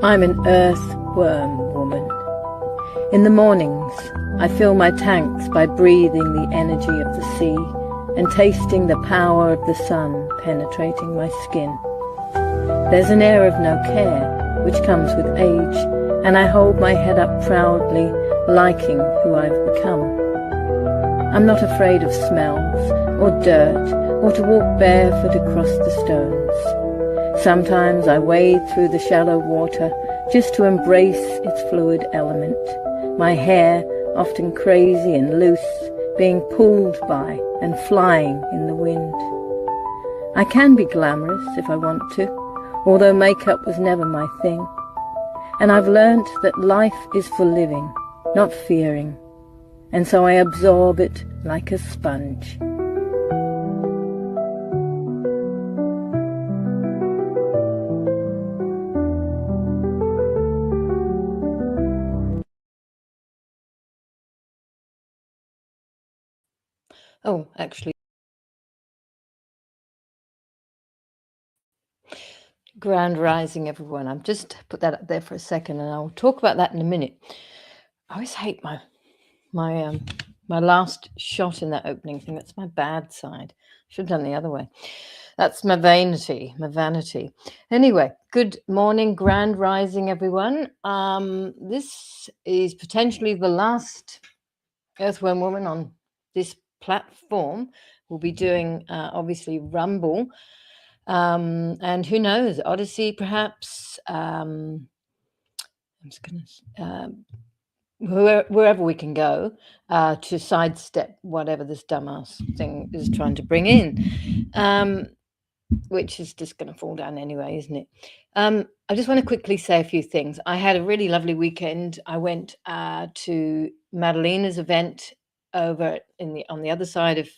I'm an earthworm woman. In the mornings, I fill my tanks by breathing the energy of the sea and tasting the power of the sun penetrating my skin. There's an air of no care, which comes with age, and I hold my head up proudly, liking who I've become. I'm not afraid of smells, or dirt, or to walk barefoot across the stones. Sometimes I wade through the shallow water just to embrace its fluid element, my hair often crazy and loose, being pulled by and flying in the wind. I can be glamorous if I want to, although makeup was never my thing. And I've learnt that life is for living, not fearing, and so I absorb it like a sponge. Oh, actually, grand rising, everyone. I'm just put that up there for a second, and I'll talk about that in a minute. I always hate my last shot in that opening thing. That's my bad side. Should have done the other way. That's my vanity. Anyway, good morning, grand rising, everyone. This is potentially the last Earthworm Woman on this platform. We'll be doing obviously Rumble, and who knows, Odyssey perhaps. I'm just gonna wherever we can go to sidestep whatever this dumbass thing is trying to bring in, which is just going to fall down anyway, isn't it? I just want to quickly say a few things. I had a really lovely weekend. I went to Maddalena's event over on the other side of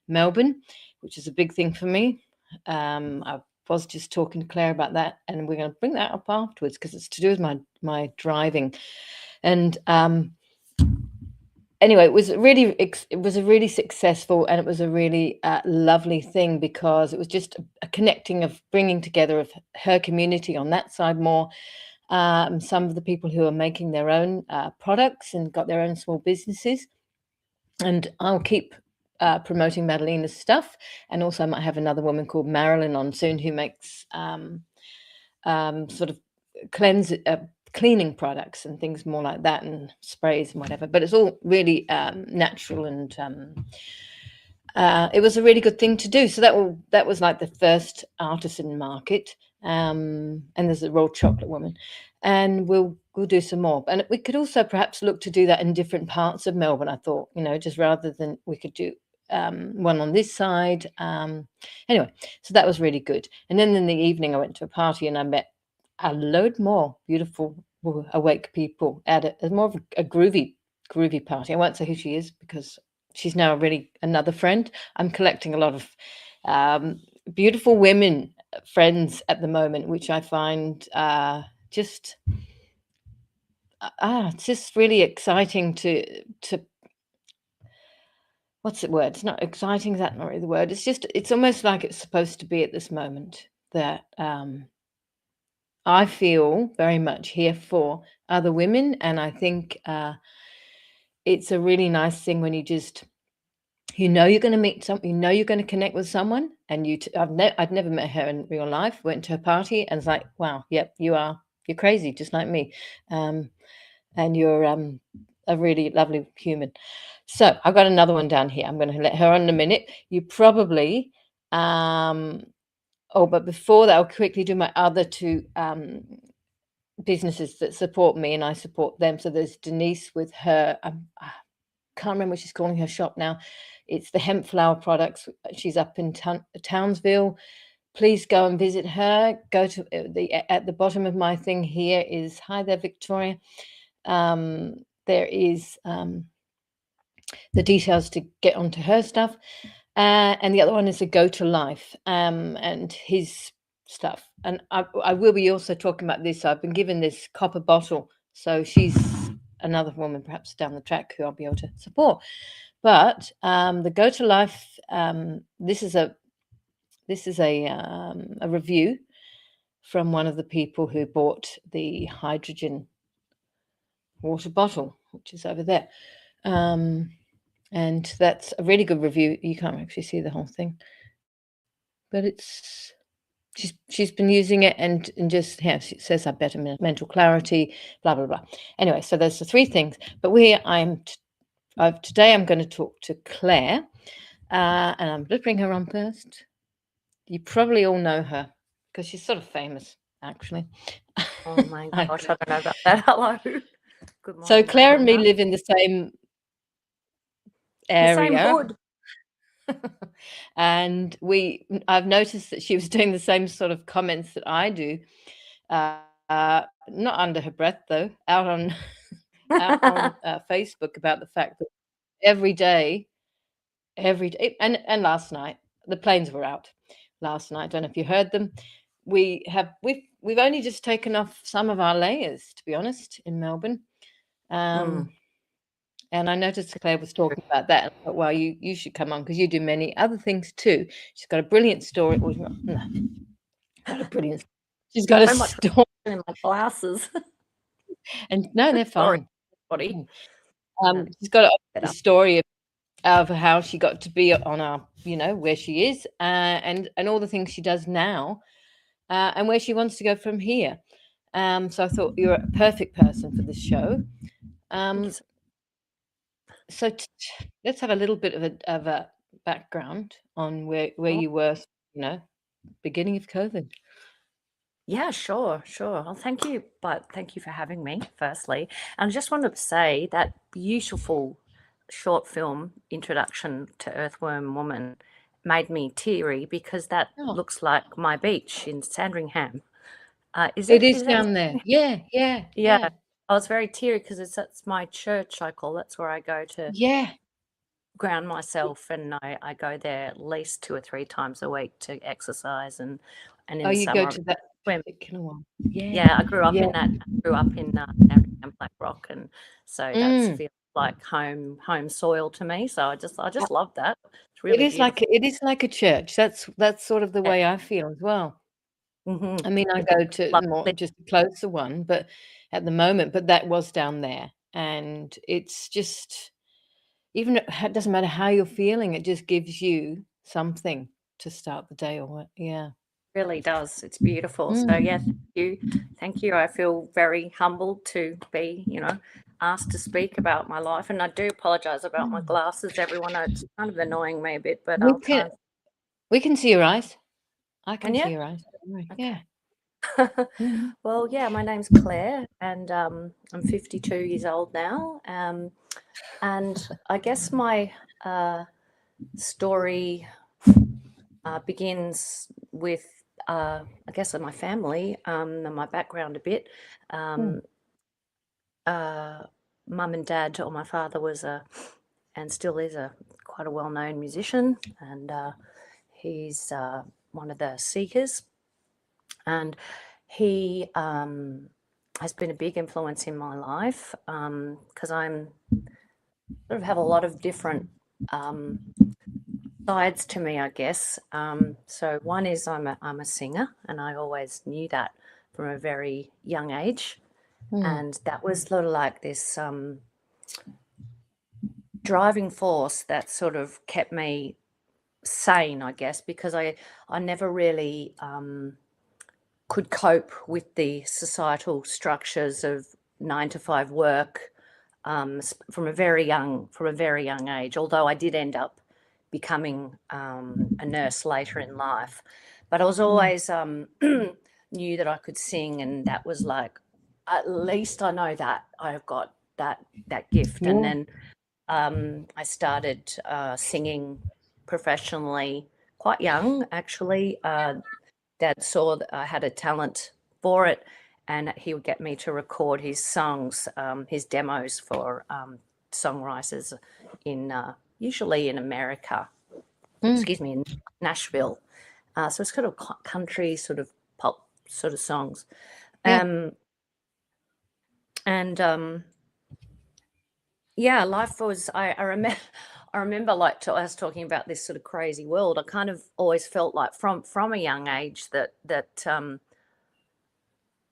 Melbourne, which is a big thing for me. I was just talking to Claire about that, and we're going to bring that up afterwards because it's to do with my driving. And anyway, it was a really successful, and it was a really lovely thing because it was just a connecting of bringing together of her community on that side more. Some of the people who are making their own products and got their own small businesses, and I'll keep promoting Maddalena's stuff, and also I might have another woman called Marilyn on soon who makes sort of cleaning products and things more like that, and sprays and whatever, but it's all really natural, and it was a really good thing to do. So that was like the first artisan market, and there's a raw chocolate woman, and we'll do some more, and we could also perhaps look to do that in different parts of Melbourne. I thought, just rather than we could do one on this side. Anyway, so that was really good. And then in the evening I went to a party and I met a load more beautiful awake people at more of a groovy party. I won't say who she is because she's now really another friend. I'm collecting a lot of beautiful women friends at the moment, which I find it's just really exciting to what's the word? It's not exciting. Is that not really the word? It's almost like it's supposed to be at this moment that I feel very much here for other women. And I think it's a really nice thing when you just, you're going to meet someone, you're going to connect with someone, and I'd never met her in real life, went to her party, and it's like, wow, yep, you're crazy, just like me. And you're a really lovely human. So I've got another one down here. I'm going to let her on in a minute. You probably, but before that, I'll quickly do my other two businesses that support me, and I support them. So there's Denise with her, I can't remember what she's calling her shop now. It's the Hempflower products. She's up in Townsville. Please go and visit her. Go to at the bottom of my thing here is, hi there, Victoria. There is the details to get onto her stuff. And the other one is a Go to Life, and his stuff. And I will be also talking about this. I've been given this copper bottle, so she's another woman perhaps down the track who I'll be able to support. But the Go to Life, this is a review from one of the people who bought the hydrogen water bottle, which is over there. And that's a really good review. You can't actually see the whole thing, but she's been using it and just she says have better mental clarity, blah blah blah. Anyway, so there's the three things. But today I'm going to talk to Claire, and I'm going to bring her on first. You probably all know her because she's sort of famous, actually. Oh my gosh, I don't know about that. Hello. Good morning. So Claire and me live in the same area. The same hood. And I've noticed that she was doing the same sort of comments that I do, not under her breath though, out on Facebook about the fact that every day, and last night the planes were out. Last night, I don't know if you heard them. We've only just taken off some of our layers, to be honest, in Melbourne. And I noticed Claire was talking about that. And I thought, well, you should come on because you do many other things too. She's got a brilliant story. Not a brilliant. She's got a story in my glasses. And no, they're fine. Body. She's got a story of how she got to be on our, where she is, and all the things she does now, and where she wants to go from here. So I thought you're a perfect person for this show. So let's have a little bit of a background on where you were, beginning of COVID. Yeah, sure. Well, thank you for having me, firstly. And I just wanted to say that beautiful short film introduction to Earthwormwoman made me teary because that looks like my beach in Sandringham. It is down there. Yeah. I was very teary because that's my church, I call. That's where I go to ground myself, and I go there at least 2 or 3 times a week to exercise, and in the you summer go to that particular one. Yeah, I grew up in that. I grew up in Black Rock, and so that feels like home soil to me. So I just love that. It's really beautiful. It is like a church. That's sort of the way I feel as well. I mean, I go to just a closer one, but at the moment, but that was down there, and it's just, even it doesn't matter how you're feeling, it just gives you something to start the day or what. Yeah, it really does. It's beautiful. So yeah, thank you. I feel very humbled to be, asked to speak about my life, and I do apologize about my glasses, everyone. It's kind of annoying me a bit, but I'll try. We can see your eyes. I can see your eyes. Okay. Yeah. Well, yeah, my name's Claire, and I'm 52 years old now. And I guess my story begins with, I guess, my family and my background a bit. Mum and Dad, or my father was and still is quite a well-known musician, and he's one of the Seekers, and he has been a big influence in my life because I'm sort of have a lot of different sides to me, I guess. So one is I'm a singer, and I always knew that from a very young age. And that was sort of like this driving force that sort of kept me sane, I guess, because I never really could cope with the societal structures of 9-to-5 work from a very young age. Although I did end up becoming a nurse later in life, but I was always knew that I could sing, and that was like, at least I know that I've got that gift. And then I started singing professionally quite young, actually. Dad saw that I had a talent for it, and he would get me to record his songs, his demos for songwriters in usually in America. excuse me, in Nashville. So it's kind of country sort of pop sort of songs. Yeah. Yeah, life was, I remember like I was talking about this sort of crazy world. I kind of always felt like from a young age that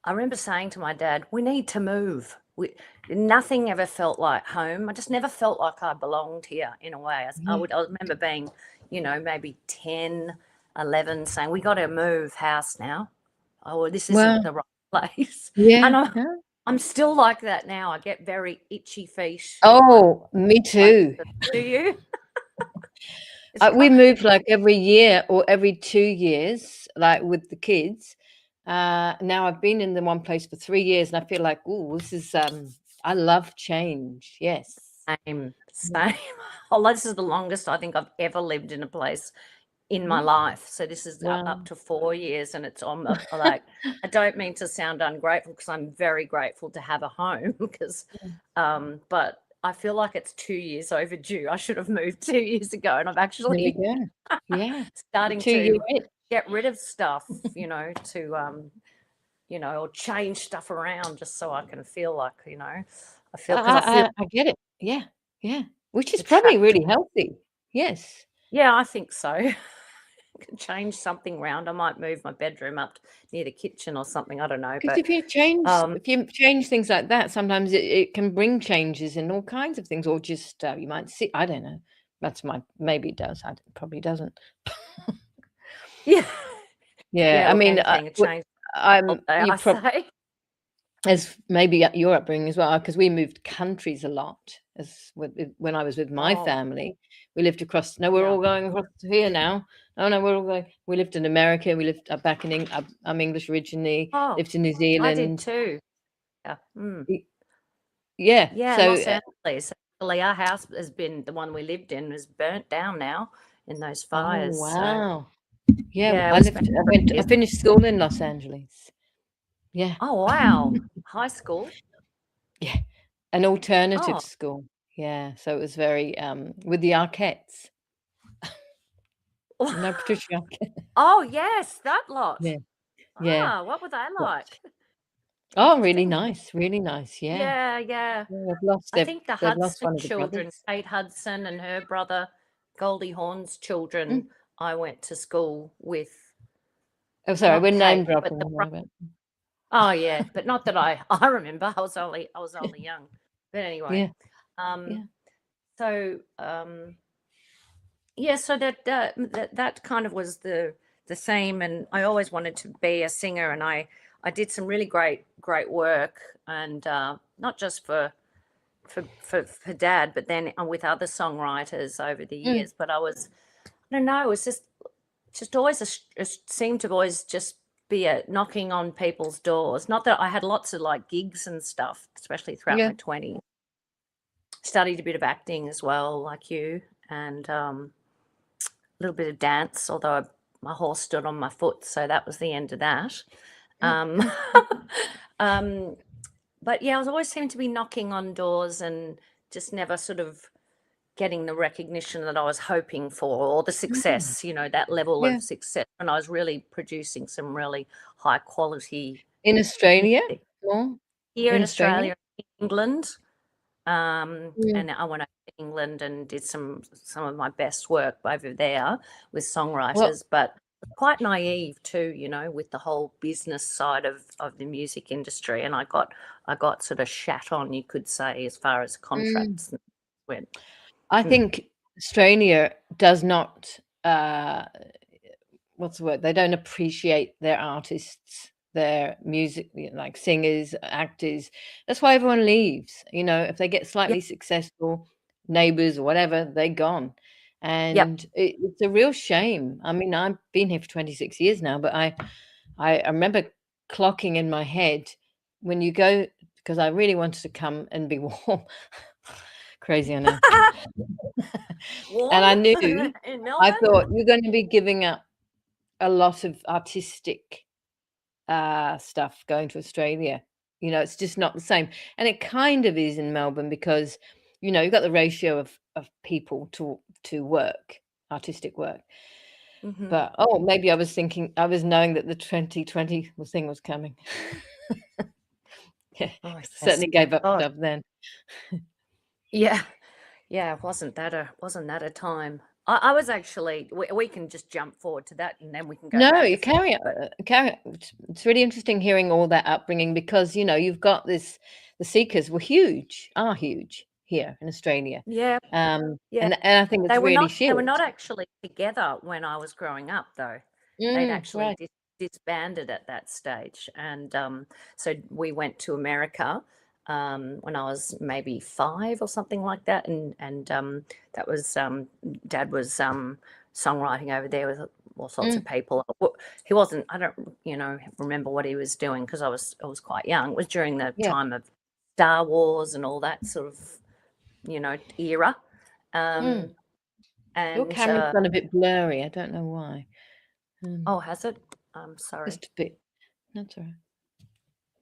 I remember saying to my dad, we need to move. Nothing ever felt like home. I just never felt like I belonged here in a way. I remember being, maybe 10, 11, saying, we got to move house now. Oh, this isn't the right place. Yeah. And I'm still like that now. I get very itchy feet. Oh, me too. Do you? We move like every year or every 2 years, like with the kids. Now I've been in the one place for 3 years, and I feel like, oh, this is. I love change. Yes. Same. Oh, this is the longest I think I've ever lived in a place in my life. So this is up to 4 years, and it's on like, I don't mean to sound ungrateful, because I'm very grateful to have a home, because but I feel like it's 2 years overdue. I should have moved 2 years ago, and I've actually Yeah. starting 2 to years. get rid of stuff, to or change stuff around, just so I can feel like, I feel, because I feel I get it. Yeah. Yeah. Which is probably trapped. really healthy. Yes. Yeah, I think so. Can change something around. I might move my bedroom up near the kitchen or something. I don't know, Because but if you change things like that, sometimes it can bring changes in all kinds of things, or just you might see. I don't know. Maybe it does. Probably doesn't. yeah, Yeah. I look, mean, anything a change. you I say. as maybe your upbringing as well, because we moved countries a lot. When I was with my family, we lived across. No, we're all going across here now. Oh no, we're all going. We lived in America. We lived back in England. I'm English originally. Lived in New Zealand. I did too. Yeah. Yeah. Yeah, So Los Angeles. Actually, our house has been, the one we lived in, was burnt down now in those fires. oh wow. So, Yeah, we spent I finished school in Los Angeles. Yeah. Oh wow, high school. Yeah. An alternative school. Yeah. So it was very with the Arquettes. No, Patricia Arquette. Oh yes, that lot. Yeah. Yeah. What were they like? Oh, really nice. Really nice. Yeah. Yeah. I think the They've lost Hudson one of the children, brothers. Kate Hudson and her brother, Goldie Hawn's children, I went to school with. Oh, sorry, Not we're name Kate, but dropping. oh yeah, but not that I remember. I was only young. But anyway, Yeah. so so that kind of was the theme, and I always wanted to be a singer, and I did some really great work, and not just for Dad, but then with other songwriters over the years. But I don't know, it was just always seemed to always just be knocking on people's doors. Not that I had lots of like gigs and stuff, especially throughout my 20s. Studied a bit of acting as well, like you, and a little bit of dance, although my horse stood on my foot, so that was the end of that. But yeah, I was always seemed to be knocking on doors and just never sort of getting the recognition that I was hoping for, or the success, that level of success. And I was really producing some really high quality in Australia, here in Australia, England. And I went over to England and did some of my best work over there with songwriters, but quite naive too, with the whole business side of the music industry. And I got sort of shat on, you could say, as far as contracts went. I think Australia does not, what's the word? They don't appreciate their artists, their music, like singers, actors. That's why everyone leaves. If they get slightly successful, neighbors or whatever, they're gone. And it's a real shame. I mean, I've been here for 26 years now, but I remember clocking in my head when you go, because I really wanted to come and be warm. Crazy, I know. And I knew, I thought, you're going to be giving up a lot of artistic stuff going to Australia. It's just not the same. And it kind of is in Melbourne, because, you've got the ratio of people to work. artistic work. Mm-hmm. But maybe I was knowing that the 2020 thing was coming. Yeah, Oh, yes. certainly gave up Oh, stuff then. yeah. Yeah, wasn't that a time? I was actually, we can just jump forward to that and then we can go No, back you a few. carry on. It's really interesting hearing all that upbringing because, you've got the Seekers are huge here in Australia. Yeah, yeah. And I think it's really They were shared. not actually together when I was growing up, though. They'd actually Right. disbanded at that stage. And so we went to America when I was maybe 5 or something like that. And that was, Dad was songwriting over there with all sorts of people. He wasn't, I don't, remember what he was doing because I was quite young. It was during the Yeah. time of Star Wars and all that sort of, era. Your And camera's gone a bit blurry. I don't know why. oh, has it? I'm sorry. Just a bit. That's all right.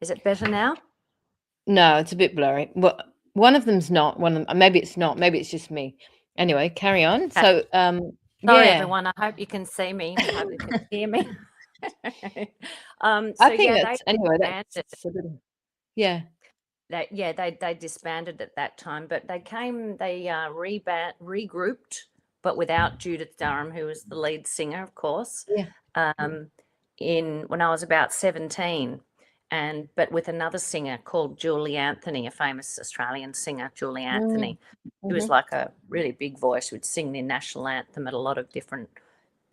Is it better now? No, it's a bit blurry. Well, one of them's not. Maybe it's not. Maybe it's just me. Anyway, carry on. So, sorry, yeah. everyone. I hope you can see me. I hope you can hear me. I think that's anyway. That's a bit of, yeah. They disbanded at that time, but they regrouped, but without Judith Durham, who was the lead singer, of course. Yeah. When I was about 17, but with another singer called Julie Anthony, a famous Australian singer, Julie Anthony. She was like a really big voice, would sing the national anthem at a lot of different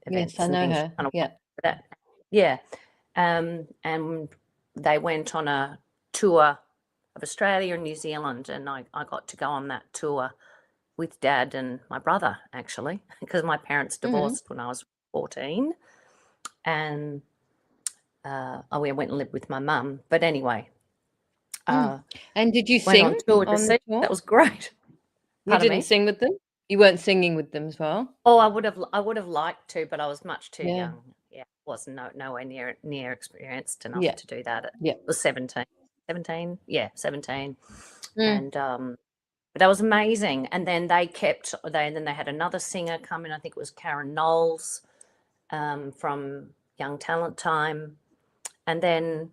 events. Yes, I know her. Kind of yeah. Yeah. And they went on a tour of Australia and New Zealand, and I got to go on that tour with Dad and my brother, actually, because my parents divorced when I was 14, and we went and lived with my mum. But anyway, and did you went sing on tour to see? That was great. You didn't sing with them? You weren't singing with them as well? Oh, I would have liked to, but I was much too Yeah. young. Yeah, wasn't nowhere near experienced enough Yeah. to do that. Yeah. It was 17. 17? Yeah, 17. And but that was amazing. And then they had another singer come in. I think it was Karen Knowles from Young Talent Time. And then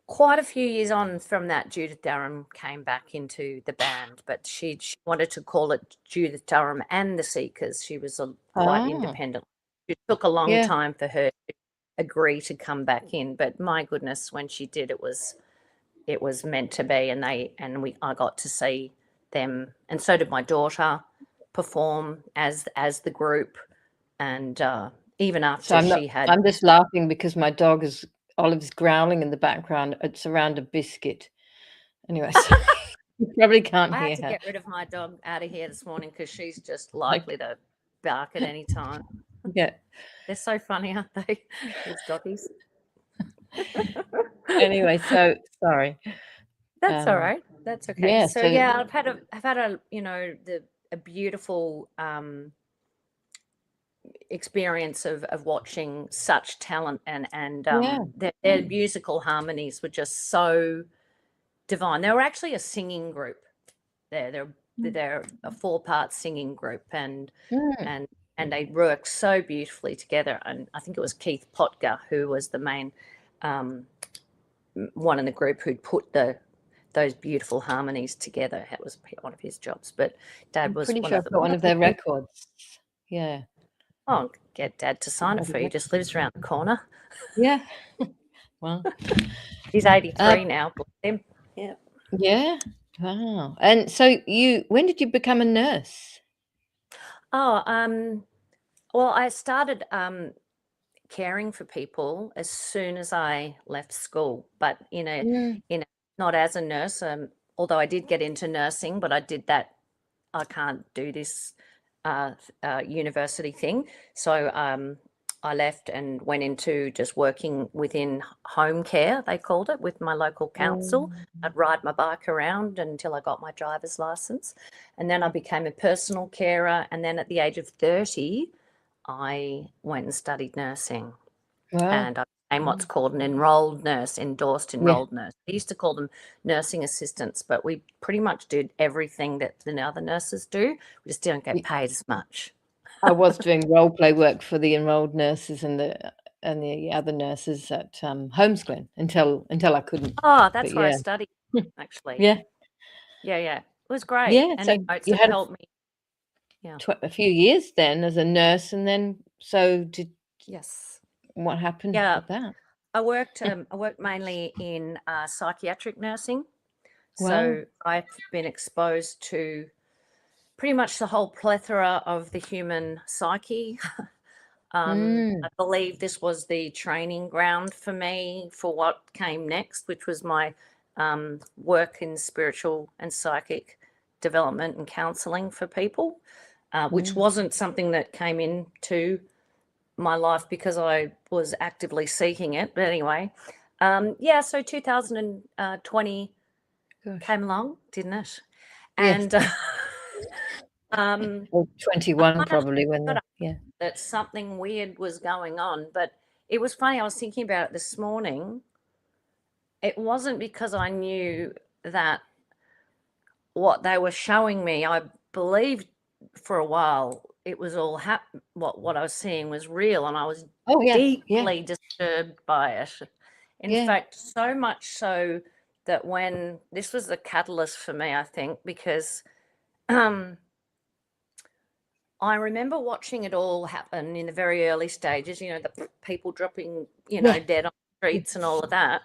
quite a few years on from that, Judith Durham came back into the band, but she wanted to call it Judith Durham and the Seekers. She was quite independent. It took a long time for her to agree to come back in, but my goodness, when she did, it was meant to be. And I got to see them, and so did my daughter perform as the group. And even after I'm just laughing because my dog Olive's growling in the background. It's around a biscuit. Anyway, so you probably can't hear her. I had to get rid of my dog out of here this morning because she's just likely to bark at any time. Yeah. They're so funny, aren't they? These doggies. Anyway, so sorry. That's all right. That's okay. Yeah, so yeah, I've had a a beautiful experience of watching such talent, and their musical harmonies were just so divine. They were actually a singing group. They're a 4-part singing group, and they work so beautifully together. And I think it was Keith Potger who was the main one in the group who'd put those beautiful harmonies together. That was one of his jobs. But Dad was pretty sure I've got one of their records. Yeah. Oh, get Dad to sign it for you. Just lives around the corner. Yeah. Well, he's 83 now. Bless him. Yeah. Yeah. Wow. And so when did you become a nurse? Oh, well, I started caring for people as soon as I left school, but not as a nurse. Although I did get into nursing, but I did that. I can't do this university thing, so I left and went into just working within home care, they called it, with my local council. I'd ride my bike around until I got my driver's license, and then I became a personal carer. And then at the age of 30, I went and studied nursing. Wow. And I became what's called an endorsed enrolled nurse. I used to call them nursing assistants, but we pretty much did everything that the other nurses do. We just didn't get paid as much. I was doing role play work for the enrolled nurses and the other nurses at Holmesglen until I couldn't. Oh, But that's where I yeah. studied, actually. Yeah. Yeah, yeah. It was great, Yeah, and, so it you sort of had helped me. Yeah. a few years then as a nurse, and then Yes. what happened Yeah. with that? I worked mainly in psychiatric nursing. Wow. So I've been exposed to pretty much the whole plethora of the human psyche. Mm, I believe this was the training ground for me for what came next, which was my work in spiritual and psychic development and counselling for people, which wasn't something that came into my life because I was actively seeking it. But anyway, so 2020 gosh. came along, didn't it? Yes. And Or I 21 kind of probably when got the up yeah. that something weird was going on. But it was funny, I was thinking about it this morning. It wasn't because I knew that what they were showing me, I believed for a while it was all what I was seeing was real, and I was Oh, yeah, yeah, deeply disturbed by it. In yeah. fact, so much so that when this was the catalyst for me, I think, because I remember watching it all happen in the very early stages, the people dropping, Yeah. dead on the streets and all of that,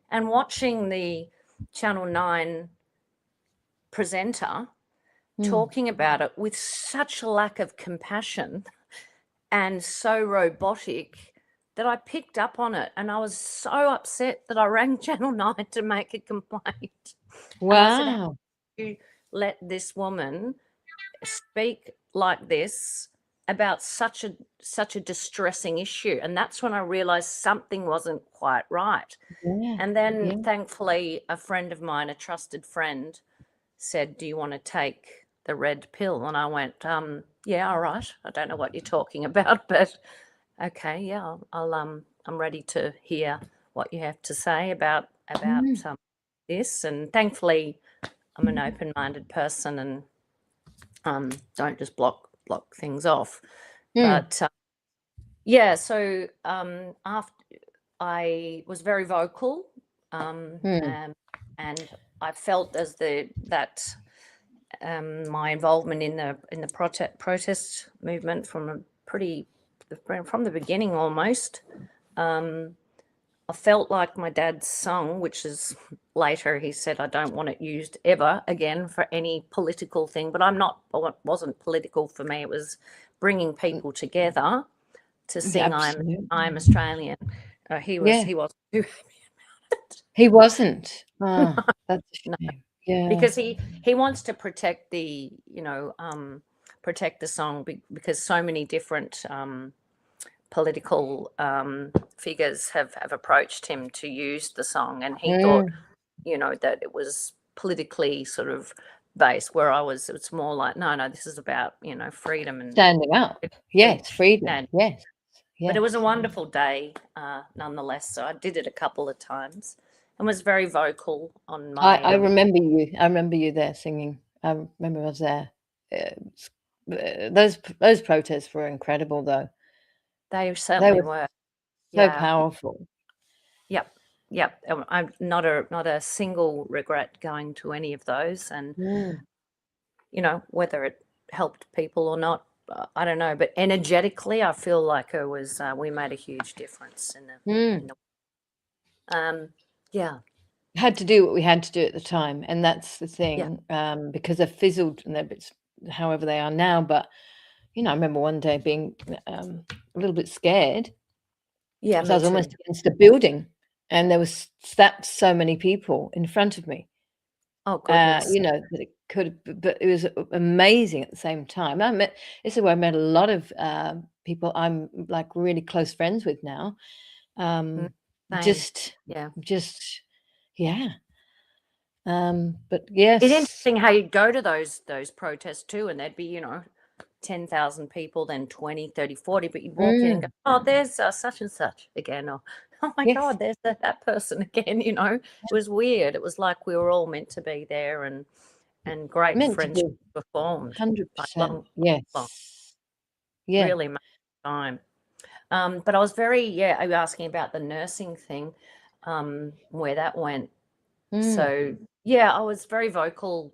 and watching the Channel 9 presenter talking about it with such a lack of compassion and so robotic that I picked up on it, and I was so upset that I rang Channel 9 to make a complaint. And I said, how Wow. do you let this woman speak like this about such a distressing issue? And that's when I realized something wasn't quite right. Yeah, And then yeah. thankfully a friend of mine, a trusted friend, said, do you want to take the red pill? And I went, yeah, all right. I don't know what you're talking about, but okay, yeah, I'm ready to hear what you have to say about this. And thankfully I'm an open-minded person and don't just block things off. But so after I was very vocal, and I felt as that my involvement in the protest movement from the beginning almost. I felt like my dad's song, which is later he said I don't want it used ever again for any political thing, but I wasn't political for me. It was bringing people together to sing Absolutely. I'm Australian. He Yeah. wasn't too happy about it. He wasn't. Oh, that's a No, shame. Yeah. because he wants to protect protect the song because so many different political figures have approached him to use the song, and he thought that it was politically sort of based, where it's more like no, this is about freedom and Standing up. Yes, freedom. and Yes. but it Yes. was a wonderful day nonetheless. So I did it a couple of times and was very vocal on my I remember you. I remember you there singing. I remember I was there. Those protests were incredible, though. they They certainly were were. so Yeah. powerful. Yep. I'm not a single regret going to any of those, and whether it helped people or not, I don't know. But energetically, I feel like it was we made a huge difference in the yeah. Had to do what we had to do at the time, and that's the Yeah. thing. Because they've fizzled and they're bits however they are now. But I remember one day being a little bit scared. Yeah, So I me was too. almost against a building, and there was that so many people in front of me. Oh goodness. That it could have, but it was amazing at the same time. This is where I met a lot of people I'm like really close friends with now. Same. Just, Yeah. yeah. But It's yes, interesting how you'd go to those protests too, and there'd be 10,000 people, then 20, 30, 40, but you'd walk in and go, oh, there's such and such again, or oh my yes, God, there's that person again. It was weird. It was like we were all meant to be there, and great meant to be friendships were formed. Like 100%. long. Yes, Yeah. really much time. But I was very, are you asking about the nursing thing, where that went? So, I was very vocal.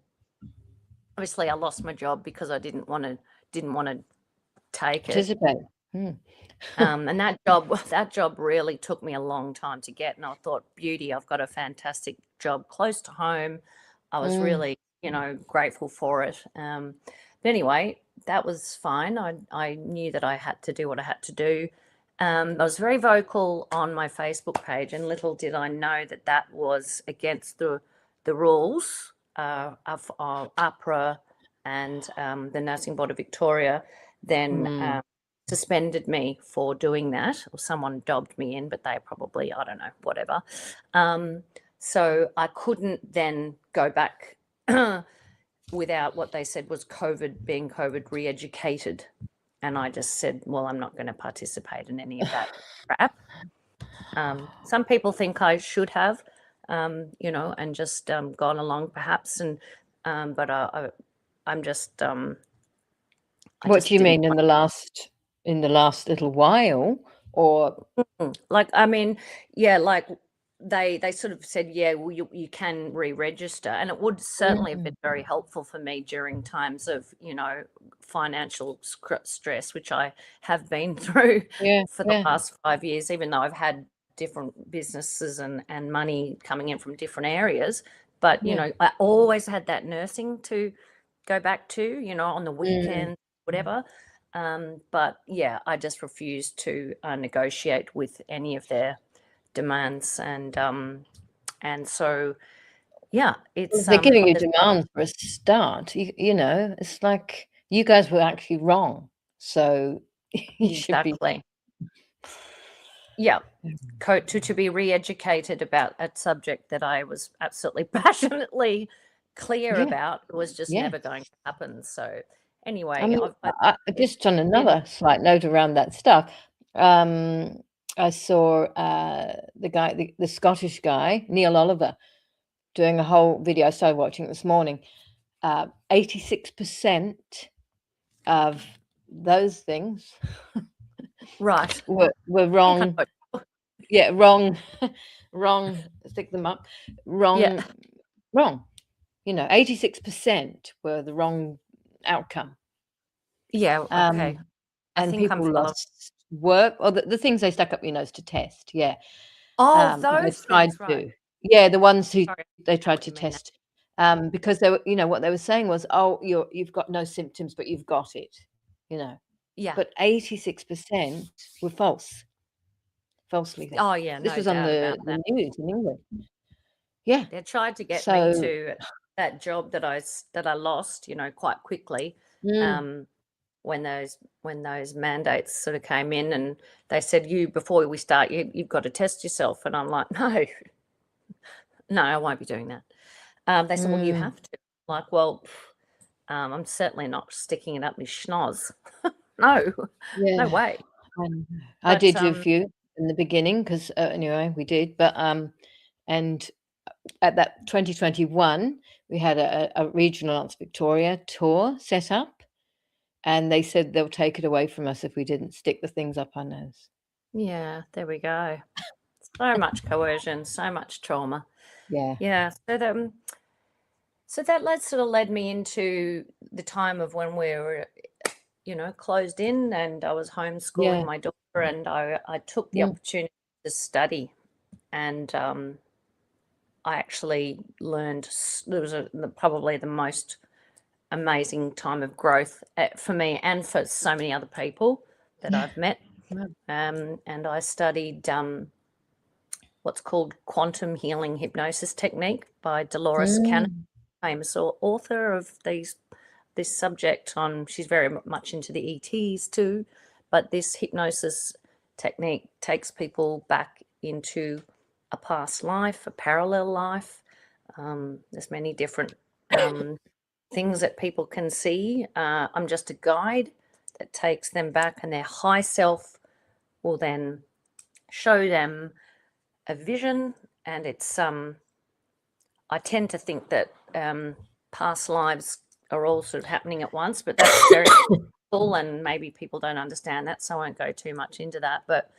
Obviously, I lost my job because I didn't want to take it. Participate. And that job really took me a long time to get. And I thought, beauty, I've got a fantastic job close to home. I was really, grateful for it. But anyway, that was fine. I knew that I had to do what I had to do. I was very vocal on my Facebook page, and little did I know that that was against the rules of APRA and the Nursing Board of Victoria. Then suspended me for doing that, or someone dobbed me in, but they probably, I don't know, whatever. So I couldn't then go back without what they said was being COVID re-educated. And I just said, well, I'm not going to participate in any of that crap. Some people think I should have, and just gone along perhaps. But I'm just. What do you mean in the last little while, or like? I mean, yeah, like they sort of said, yeah, well, you can re-register, and it would certainly have been very helpful for me during times of financial stress, which I have been through for the last 5 years, even though I've had different businesses and money coming in from different areas. But I always had that nursing to go back to, on the weekend, whatever. But yeah, I just refused to negotiate with any of their demands, and so it's they're giving you demands for a start. It's like you guys were actually wrong, so you should be. Yeah, to be re-educated about a subject that I was absolutely passionately clear about was just never going to happen. So anyway, I mean, just on another slight note around that stuff, I saw the Scottish guy, Neil Oliver, doing a whole video. I started watching it this morning. 86% of those things right were wrong. Yeah, wrong. Wrong. Stick them up. Wrong. 86% were the wrong outcome. Yeah. Okay. And people lost work, or the things they stuck up your nose to test. Yeah. Oh, those tried things, right. to. Yeah, the ones who they tried to test, because they were, what they were saying was, oh, you've got no symptoms, but you've got it. Yeah. But 86% were falsely. Oh yeah, this no was on doubt the news in England. Yeah, they tried to get me to that job that I lost, quite quickly. When those mandates sort of came in, and they said, before we start, you've got to test yourself, and I'm like, no, I won't be doing that. They said, well, you have to. Like, well, I'm certainly not sticking it up my schnoz. No way. I did do a few in the beginning because anyway we did, but and at that 2021 we had a regional Arts Victoria tour set up, and they said they'll take it away from us if we didn't stick the things up our nose. Yeah, there we go. So much coercion, so much trauma. Yeah. So that sort of led me into the time of when we were, closed in, and I was homeschooling my daughter, and I took the opportunity to study, and I actually learned. There was probably the most amazing time of growth for me and for so many other people that I've met. And I studied what's called quantum healing hypnosis technique by Dolores Cannon, famous author of this subject. She's very much into the ETs too, but this hypnosis technique takes people back into a past life, a parallel life. There's many different things that people can see. I'm just a guide that takes them back, and their high self will then show them a vision. And it's I tend to think that past lives are all sort of happening at once, but that's very and maybe people don't understand that, so I won't go too much into that, but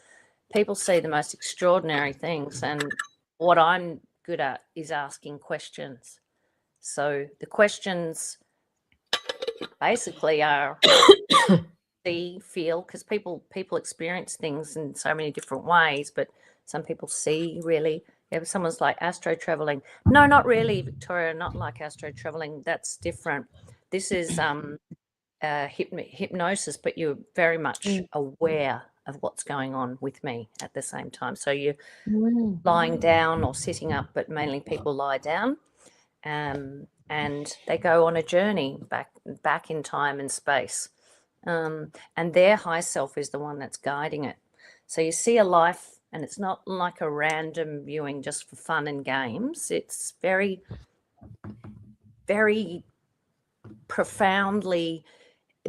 people see the most extraordinary things, and what I'm good at is asking questions. So the questions basically are see, feel, because people experience things in so many different ways, but some people see really. If someone's like astro traveling, no, not really, Victoria, not like astro traveling. That's different. This is hypnosis, but you're very much aware of what's going on with me at the same time. So you're lying down or sitting up, but mainly people lie down, and they go on a journey back in time and space, and their high self is the one that's guiding it. So you see a life, and it's not like a random viewing just for fun and games. It's very, very profoundly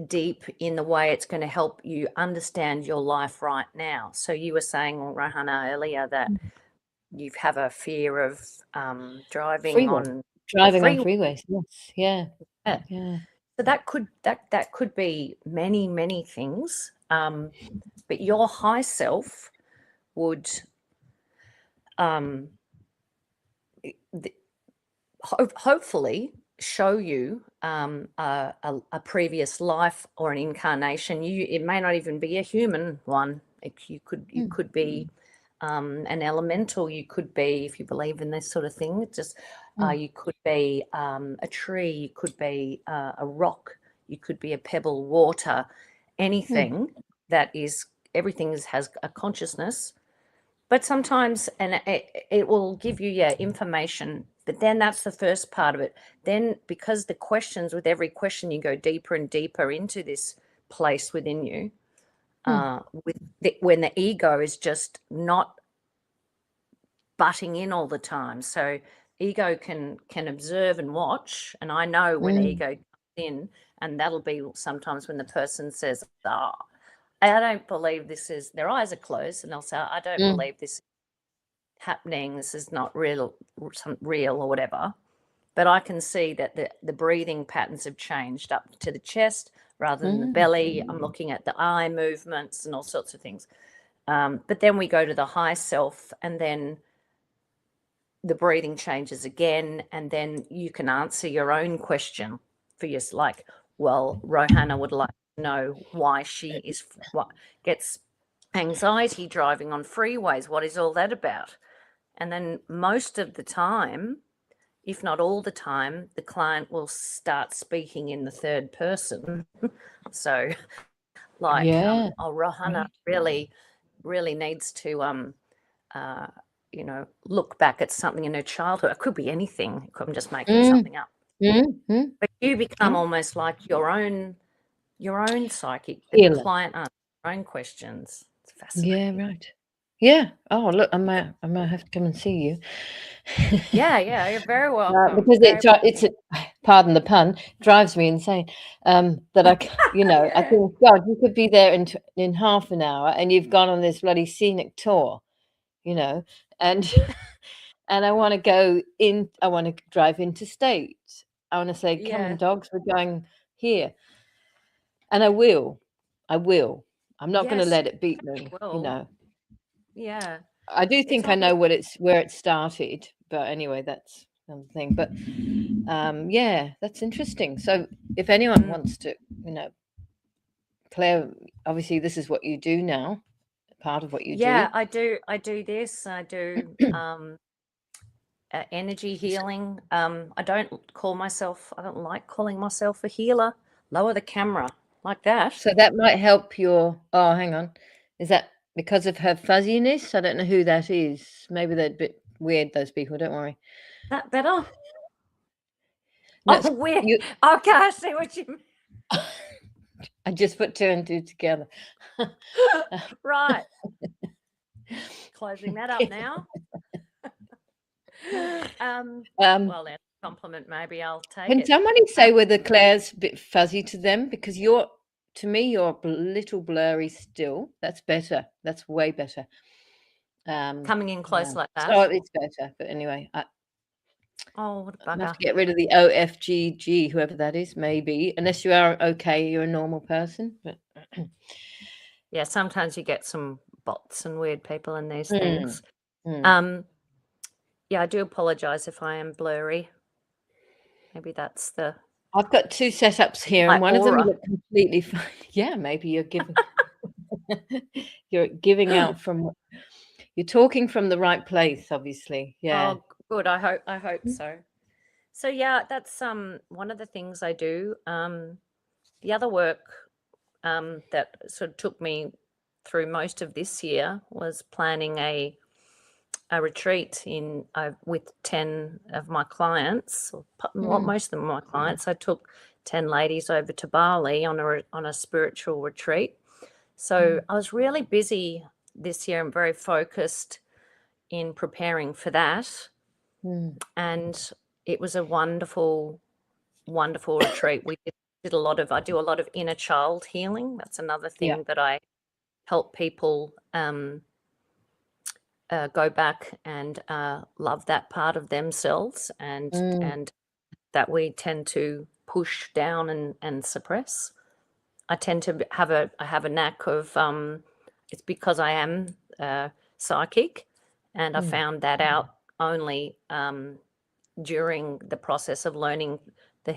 deep in the way it's going to help you understand your life right now. So you were saying, Rohanna, earlier that you have a fear of driving on freeways. Yes, yeah. So that could be many things, but your high self would hopefully show you a previous life or an incarnation. It may not even be a human one. You could be an elemental. You could be, if you believe in this sort of thing, you could be a tree. You could be a rock. You could be a pebble, water, anything that is. Everything has a consciousness. But sometimes, and it will give you information, but then that's the first part of it. Then, because the questions, with every question, you go deeper and deeper into this place within you, when the ego is just not butting in all the time. So ego can observe and watch, and I know when ego comes in, and that'll be sometimes when the person says, "Oh, I don't believe this is," their eyes are closed, and they'll say, "I don't believe this is happening, this is not real or whatever." But I can see that the breathing patterns have changed up to the chest rather than the belly. I'm looking at the eye movements and all sorts of things. But then we go to the high self, and then the breathing changes again, and then you can answer your own question for yourself. Like, well, Rohanna would like to know why she gets anxiety driving on freeways. What is all that about? And then most of the time, if not all the time, the client will start speaking in the third person. So like, Rohanna really needs to, look back at something in her childhood. It could be anything. I'm just making something up. But you become almost like your own psychic. The client asks their own questions. It's fascinating. Yeah, right. Yeah. Oh, look, I might have to come and see you. Yeah, you're very welcome. Because it's pardon the pun, drives me insane. That I think, God, you could be there in half an hour, and you've gone on this bloody scenic tour, and and I want to go in. I want to drive interstate. I want to say, "Come on, dogs, we're going here," and I will. I'm not going to let it beat me. Yeah. I do think I know where it started, but anyway, that's another thing. But yeah, that's interesting. So if anyone wants to, Claire, obviously this is what you do now, part of what you do. Yeah, I do this. I do energy healing. I don't like calling myself a healer. Lower the camera like that. So that might help hang on. Is that because of her fuzziness? I don't know who that is. Maybe they're a bit weird, those people. Don't worry. That better? Weird. Okay, I see what you mean. I just put 2 and 2 together. Right. Closing that up now. Well, that's a compliment. Maybe I'll take it. Can somebody say whether Claire's a bit fuzzy to them? Because to me, you're a little blurry still. That's better. That's way better. Coming in close like that. Oh, it's better. But anyway, Oh, what a I have bugger. to get rid of the OFGG, whoever that is, maybe. Unless you are okay, you're a normal person. But Yeah, sometimes you get some bots and weird people in these Mm, things. mm. Yeah, I do apologize if I am blurry. Maybe that's I've got 2 setups here, my and one of them you aura. look completely fine. Yeah, maybe you're giving you're giving out from you're talking from the right place, obviously. Yeah. Oh, good. I hope Mm, so. So yeah, that's one of the things I do. The other work that sort of took me through most of this year was planning a retreat in with 10 of my clients, or mm, most of them are my clients. I took 10 ladies over to Bali on a spiritual retreat. So mm, I was really busy this year and very focused in preparing for that. mm. And it was a wonderful, wonderful retreat. I do a lot of inner child healing. That's another Yeah. thing that I help people go back and love that part of themselves, Mm, and that we tend to push down and suppress. I tend to I have a knack of it's because I am psychic, and I mm. found that out only during the process of learning the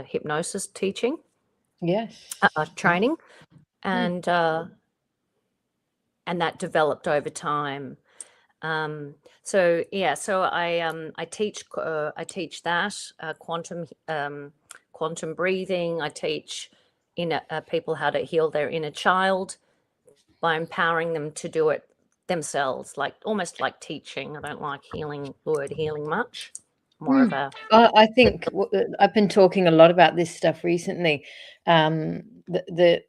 hypnosis teaching Yes. Yeah. training, Mm. and that developed over time. So yeah, so I teach that quantum breathing. I teach people how to heal their inner child by empowering them to do it themselves, like almost like teaching. I don't like word healing much. More of Mm. a I think I've been talking a lot about this stuff recently. The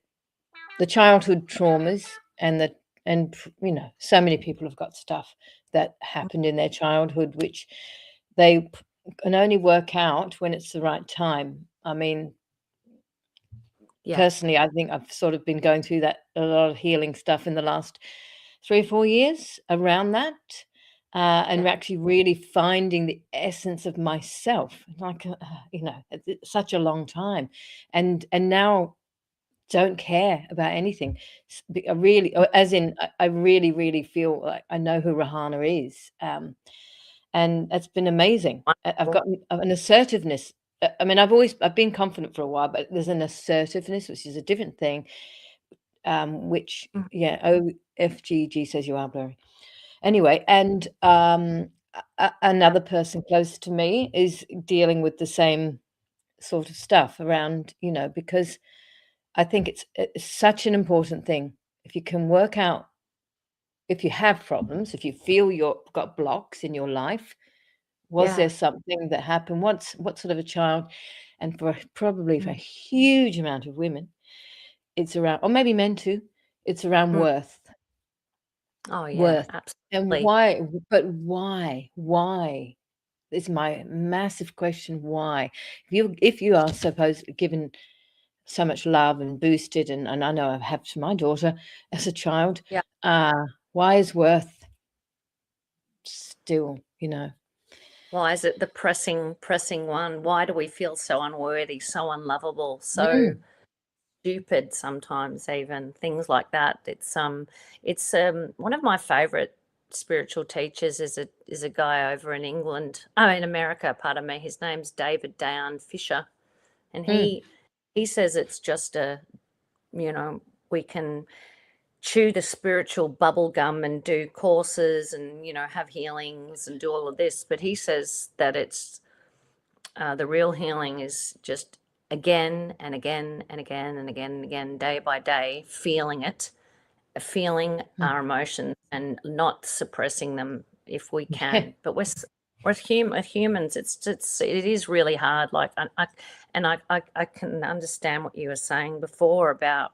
childhood traumas and so many people have got stuff that happened in their childhood, which they can only work out when it's the right time. I mean, yeah, personally, I think I've sort of been going through that a lot of healing stuff in the last 3 or 4 years around that, and yeah, actually really finding the essence of myself, like, it's such a long time, and now don't care about anything. I really, as in, I really, really feel like I know who Rahana is, and that's been amazing. I've wonderful. got an assertiveness. I mean, I've been confident for a while, but there's an assertiveness, which is a different thing. Which Mhm. yeah, OFGG says you are blurry. Anyway, and another person close to me is dealing with the same sort of stuff around, because I think it's such an important thing. If you can work out if you have problems, if you feel you've got blocks in your life, was there Yeah. something that happened? What sort of a child? And probably for a Mm. huge amount of women, it's around, or maybe men too, it's around Mm. worth. Oh yeah, Worth. And absolutely. why? But why? Why? Is my massive question, why? If you are supposed given so much love and boosted, and I know I have to my daughter as a child, Yeah. why is worth still, you know? Why is it the pressing one? Why do we feel so unworthy, so unlovable, so Mm, stupid sometimes, even things like that? It's one of my favorite spiritual teachers is a guy over in England, oh, in America, pardon me. His name's David Dayan Fisher, and mm, he says it's just you know, we can chew the spiritual bubble gum and do courses and have healings and do all of this, but he says that it's the real healing is just again and again and again and again and again, day by day, feeling it, feeling mm. our emotions and not suppressing them if we Yeah, can. But we're humans. It is really hard. Like I can understand what you were saying before about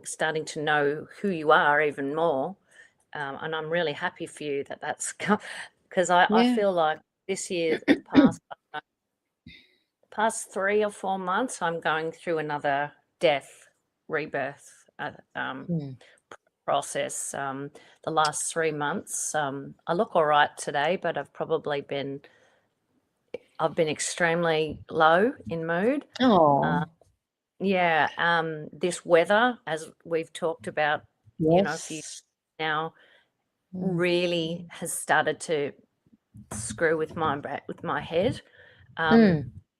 starting to know who you are even more. And I'm really happy for you that that's because I yeah. feel like this year, past 3 or 4 months, I'm going through another death, rebirth Mm, process. The last 3 months, I look all right today, but I've been extremely low in mood. Oh, This weather, as we've talked about, a few yes. now, Mm. really has started to screw with my head,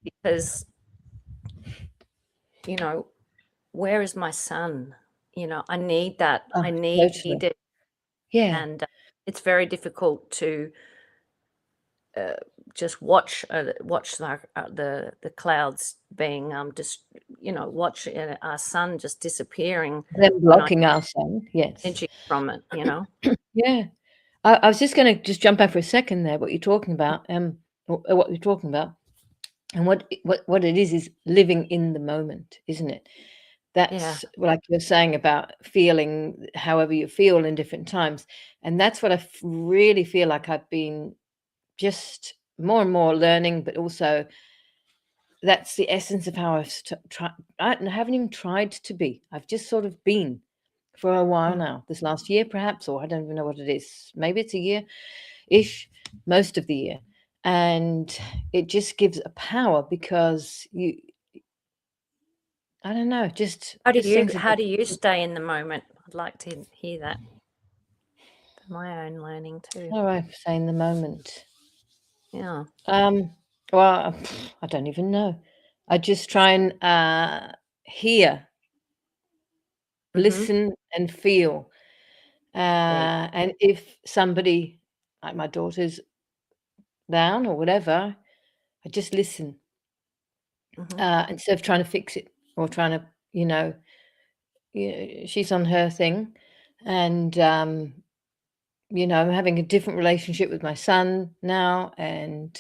because where is my son? I need that. Oh, I need totally. it, Yeah. and it's very difficult to just watch the clouds being just watch our sun just disappearing Them when I blocking our sun. Yes. energy from it. Yeah. I was just going to just jump back for a second there. What you're talking about, what you're talking about, and what it is living in the moment, isn't it? Yeah. That's like you're saying about feeling however you feel in different times, and that's what I really feel like I've been just more and more learning, but also that's the essence of how I've tried. I haven't even tried to be. I've just sort of been for a while now. This last year, perhaps, or I don't even know what it is. Maybe it's a year-ish, most of the year, and it just gives a power because I don't know, just How do things are you stay in the moment? I'd like to hear that for my own learning too. all right. Say in the moment. Yeah. Well, I don't even know. I just try and hear, listen, and feel. And if somebody, like my daughter's down or whatever, I just listen instead of trying to fix it or trying to, she's on her thing, and I'm having a different relationship with my son now, and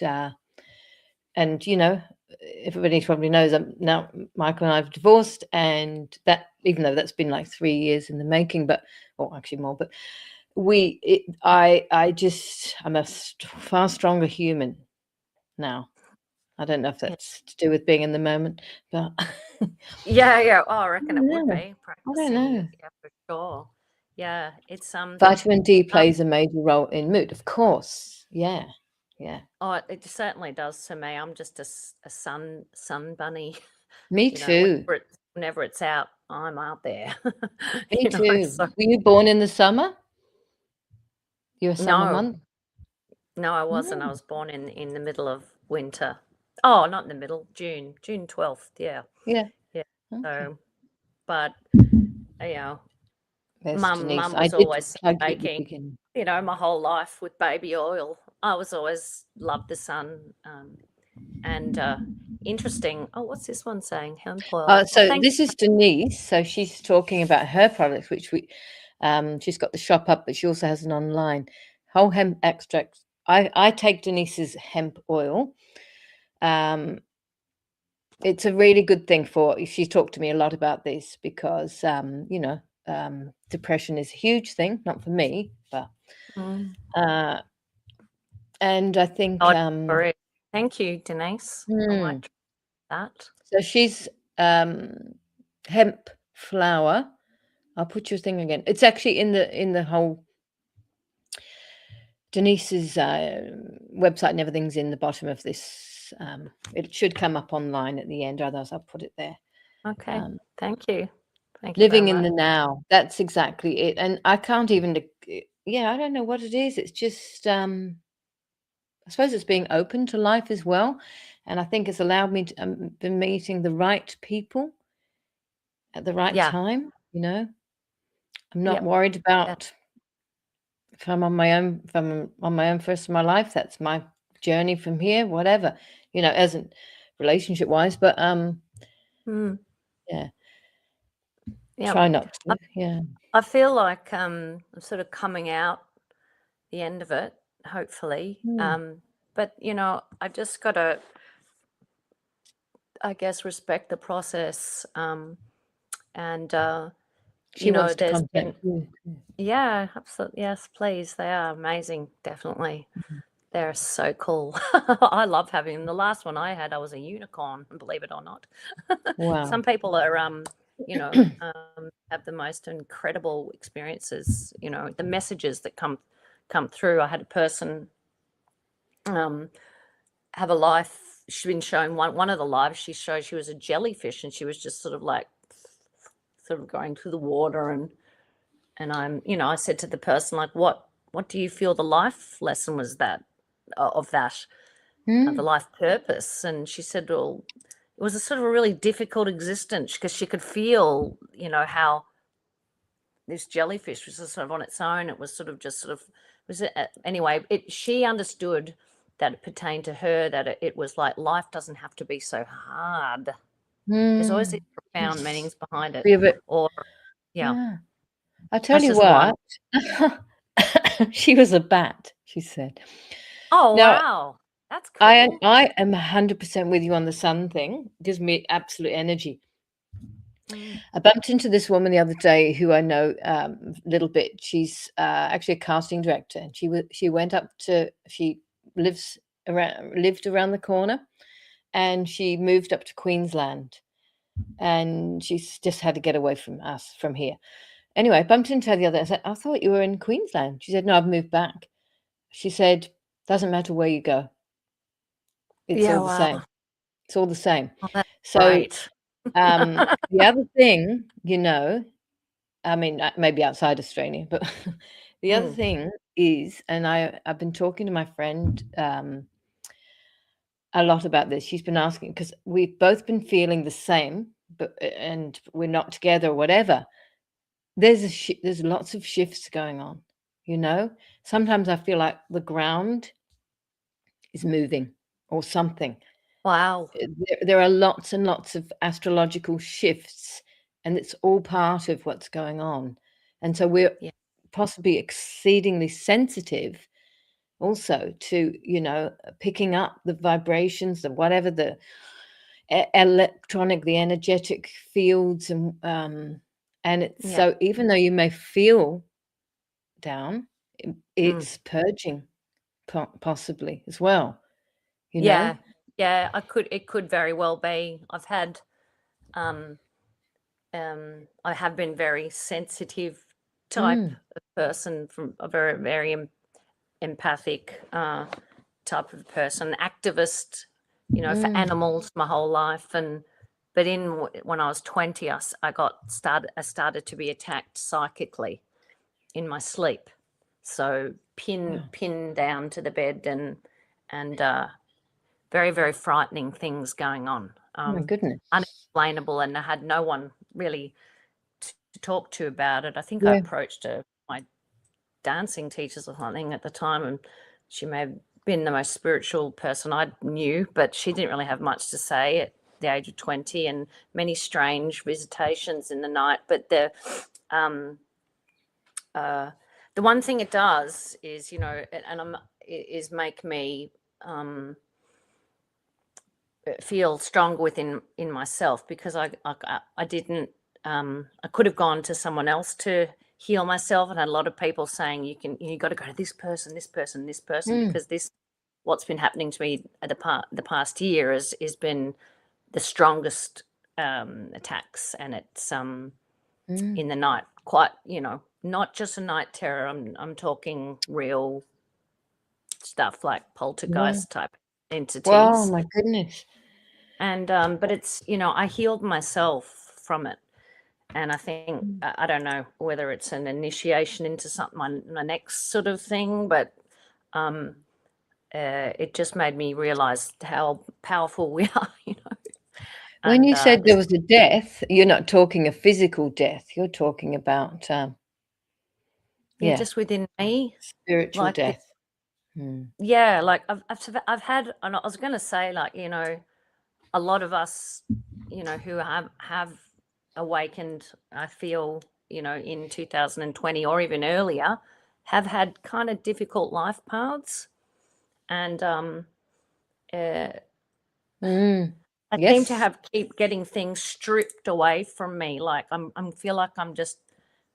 everybody probably knows now Michael and I have divorced, and that even though that's been like 3 years in the making, but or actually more, but I'm a far stronger human now. I don't know if that's to do with being in the moment, but Yeah. Oh, I reckon it would know. be I don't practicing. know. Yeah, for sure. Yeah, it's Vitamin D plays a major role in mood, of course. Yeah. Oh, it certainly does to me. I'm just a sun bunny. Me too. Whenever it's out, I'm out there. Me too. So Were you born in the summer? You're a summer no, month? no, I wasn't. I No. was born in the middle of winter. Oh, not in the middle, June 12th. Yeah, Yeah. yeah. Okay. So, but you know, There's Denise. mum I was did always plug you at the baking. beginning. My whole life with baby oil. I was always loved the sun. And interesting. Oh, what's this one saying? Hemp oil. Oh, So thank. this is Denise. So she's talking about her products, which she's got the shop up, but she also has an online whole hemp extract. I take Denise's hemp oil. It's a really good thing she talked to me a lot about this because depression is a huge thing, not for me, but and I think For it. Thank you, Denise. I like that. so she's hemp flower. I'll put your thing again. It's actually in the whole Denise's website and everything's in the bottom of this. It should come up online at the end, otherwise I'll put it there. Okay. Thank you. Thank you Living very in much. the now. That's exactly it. And I can't even, I don't know what it is. It's just, I suppose it's being open to life as well. And I think it's allowed me to been meeting the right people at the right Yeah. time. I'm not Yep. worried about if I'm on my own, for the rest of my life. That's my journey from here, whatever, isn't relationship wise, but yeah, Yep. try not to. Yeah. I feel like I'm sort of coming out the end of it, hopefully. But I just got to, I guess, respect the process. And She wants to there's been. contact you. Yeah, absolutely. Yes, please. They are amazing. Definitely. They're so cool. I love having them. The last one I had, I was a unicorn, believe it or not. Wow. Some people are have the most incredible experiences, the messages that come through. I had a person have a life. She's been showing one of the lives she showed. She was a jellyfish, and she was just sort of going through the water, and I said to the person, like, what do you feel the life lesson was that of that, the life purpose? And she said, well, it was a sort of a really difficult existence, because she could feel, how this jellyfish was sort of on its own. It was sort of anyway, she understood that it pertained to her, that it was like, life doesn't have to be so hard. There's always these profound meanings behind it. Yeah. I tell you what, she was a bat, she said. Oh, now, wow. That's cool. I am 100% with you on the sun thing. It gives me absolute energy. I bumped into this woman the other day who I know a little bit. She's actually a casting director, and she lived around the corner, and she moved up to Queensland, and she's just had to get away from here. Anyway, I bumped into her the other day. I said, I thought you were in Queensland. She said, no, I've moved back. She said, doesn't matter where you go. It's all the same. It's all the same. Oh, that's so great. The other thing, I mean, maybe outside Australia, but the other thing is, and I've been talking to my friend a lot about this. She's been asking, because we've both been feeling the same, and we're not together or whatever. There's lots of shifts going on, Sometimes I feel like the ground is moving or something. Wow. There are lots and lots of astrological shifts, and it's all part of what's going on. And so we're possibly exceedingly sensitive also to, picking up the vibrations, the whatever, the electronic, the energetic fields. And it's so, even though you may feel down, it's purging possibly as well, Yeah, it could very well be. I've had I have been very sensitive type of person, from a very, very empathic type of person, activist, for animals my whole life. But when I was 20, I started to be attacked psychically in my sleep. So pinned down to the bed, and very, very frightening things going on. Oh my goodness. Unexplainable, and I had no one really to talk to about it. I think I approached my dancing teachers or something at the time, and she may have been the most spiritual person I knew, but she didn't really have much to say at the age of 20, and many strange visitations in the night. But the one thing it does is, is make me feel stronger within myself, because I didn't I could have gone to someone else to heal myself, and had a lot of people saying you got to go to this person, because what's been happening to me the past year has been the strongest attacks, and it's in the night, quite, not just a night terror. I'm talking real stuff like poltergeist type entities. Oh my goodness. And but it's, I healed myself from it, and I think I don't know whether it's an initiation into something, my next sort of thing, but it just made me realize how powerful we are, When you said there was a death, you're not talking a physical death. You're talking about just within me, spiritual like death. Yeah, like I've had, and I was going to say, like, a lot of us, who have awakened, I feel, in 2020 or even earlier, have had kind of difficult life paths, and I seem to keep getting things stripped away from me. Like I feel like I'm just,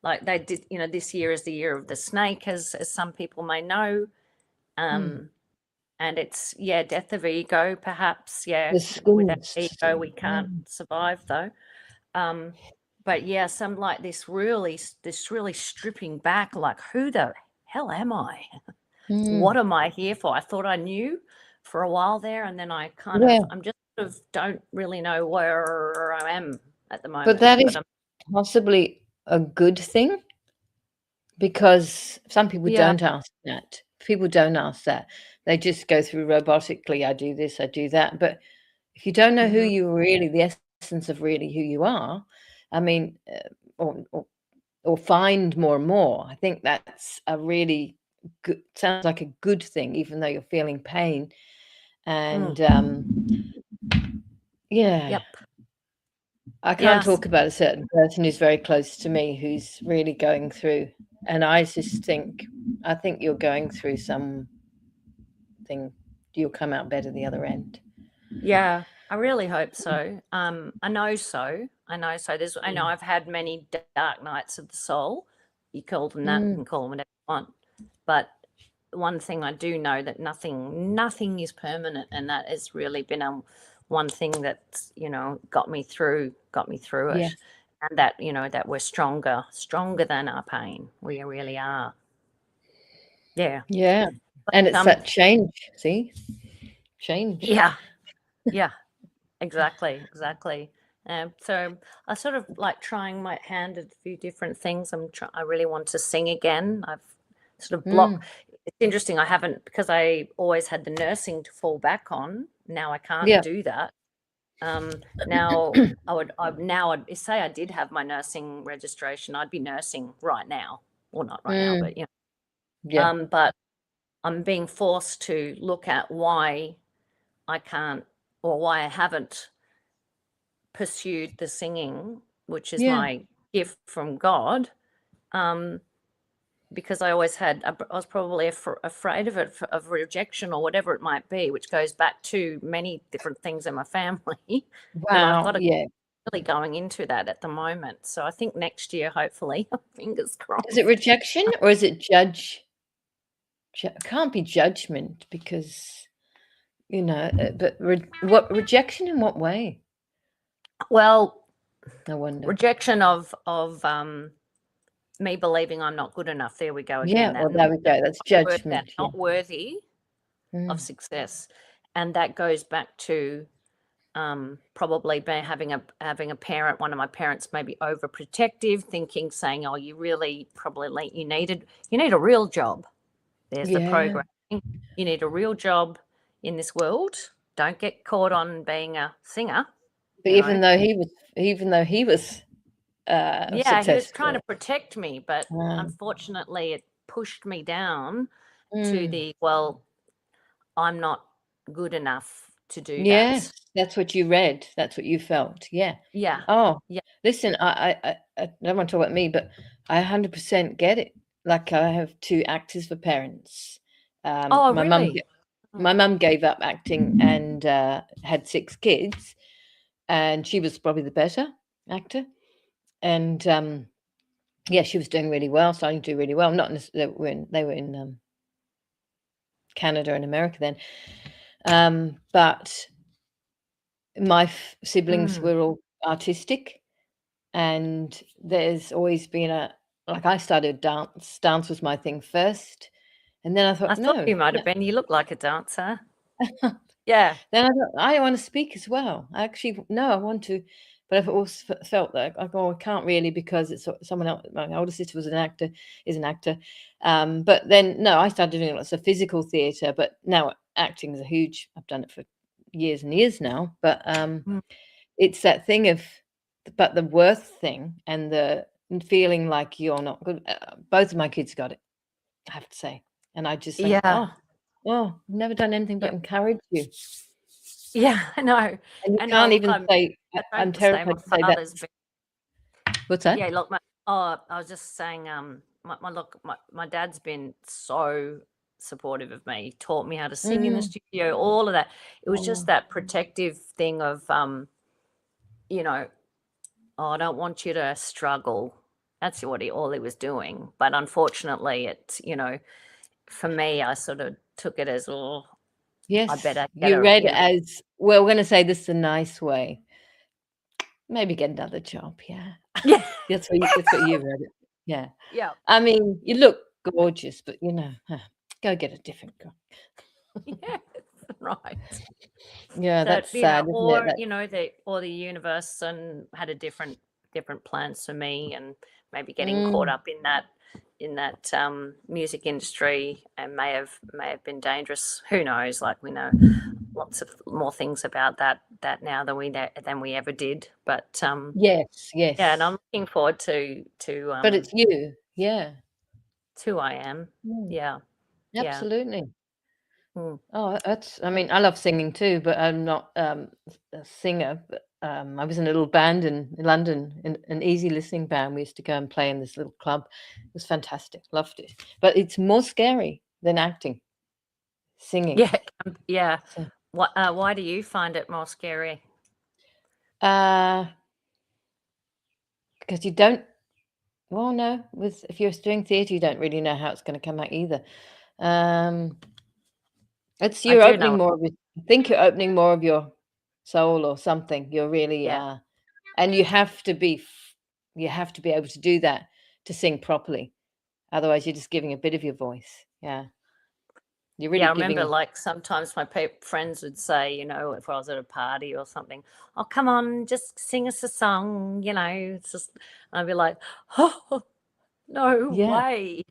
like they did, this year is the year of the snake, as some people may know. And it's, death of ego, perhaps. Without ego, we can't survive, though. but yes, I'm like this really stripping back, like, who the hell am I? What am I here for? I thought I knew for a while there, and then I'm just sort of don't really know where I am at the moment. But that is possibly a good thing, because some people don't ask that. People don't ask that. They just go through robotically, I do this, I do that. But if you don't know who you really, the essence of really who you are, I mean, or find more and more, I think that's a really good, sounds like a good thing, even though you're feeling pain. And Yep. I can't talk about a certain person who's very close to me who's really going through, and I think you're going through something. You'll come out better the other end. Yeah, I really hope so. I know so. I know I've had many dark nights of the soul. You call them that, and call them whatever you want. But one thing I do know, that nothing is permanent, and that has really been one thing that's, got me through it. And that, that we're stronger than our pain. We really are. Yeah. Yeah. And it's that change, see? Change. Yeah. Yeah. Exactly. So I sort of like trying my hand at a few different things. I really want to sing again. I've sort of blocked. It's interesting. I haven't, because I always had the nursing to fall back on. Now I can't do that. Now I'd say I did have my nursing registration, I'd be nursing right now. Well, not right now, but but I'm being forced to look at why I can't, or why I haven't pursued the singing, which is my gift from God, because I always I was probably afraid of it, of rejection or whatever it might be, which goes back to many different things in my family. Wow. And I've got really going into that at the moment. So I think next year, hopefully, fingers crossed. Is it rejection or is it judge? It can't be judgment, because, but what rejection in what way? Well, I wonder. Rejection of me believing I'm not good enough. There we go again. Yeah, well, there we go. That's judgment. Not worthy of success, and that goes back to probably having a parent. One of my parents maybe overprotective, saying, "Oh, you really probably you need a real job." There's the programming. You need a real job in this world. Don't get caught on being a singer. But even though he was he was trying to protect me, but unfortunately it pushed me down to I'm not good enough to do that. Yes, that's what you read. That's what you felt. Yeah. Oh, yeah. Listen, I don't want to talk about me, but I 100% get it. Like, I have 2 actors for parents. Really? My mum gave up acting and had 6 kids, and she was probably the better actor. And she was doing really well, starting to do really well. Not necessarily, they were in Canada and America then. But my siblings were all artistic, and there's always been I started dance. Dance was my thing first, and then I thought, you might have been. You look like a dancer. Yeah. Then I thought, I want to speak as well. I want to, but I've also felt like I can't really, because it's someone else. My older sister is an actor. But then, no, I started doing lots of physical theatre, but now acting is I've done it for years and years now, but it's that thing of, but the worth thing and the feeling like you're not good. Both of my kids got it, I have to say. And I just think, I've never done anything but encourage you. Yeah, I know. And you can't even say, I'm terrified to say that. What's that? Yeah, look, I was just saying, my dad's been so supportive of me. He taught me how to sing in the studio, all of that. It was just that protective thing of, I don't want you to struggle. That's all he was doing. But unfortunately, it's, for me, I sort of took it as, yes, I better you read it as, well, we're going to say this the nice way. maybe get another job. Yeah, Yeah. that's what you read it. Yeah, Yeah. I mean, you look gorgeous, but go get a different girl. Yes, right. Yeah, That, that's sad, isn't it? or, That the universe and had a different plans for me, and maybe getting caught up in that music industry, and may have been dangerous. Who knows? Like, we know lots of more things about that now than we ever did. But yes, yeah, and I'm yes, looking forward but it's you. Yeah, to who I am. mm, Yeah, yeah. absolutely. Mm. Oh, I mean, I love singing too, but I'm not a singer. But I was in a little band in London, in an easy listening band. We used to go and play in this little club. It was fantastic. Loved it. But it's more scary than acting, singing. Yeah, yeah. So, Why do you find it more scary? uh, because you don't. Well, no, if you're doing theatre, you don't really know how it's going to come out either. Um, it's I you're do know. opening more of your. I think you're opening more of your soul or something. You're really Yeah, and you have to be able to do that to sing properly. Otherwise, you're just giving a bit of your voice. Yeah, you're yeah. really I remember, giving. like, sometimes my friends would say, if I was at a party or something, "Oh, come on, just sing us a song." It's just, I'd be like, "Oh, no Yeah, way!"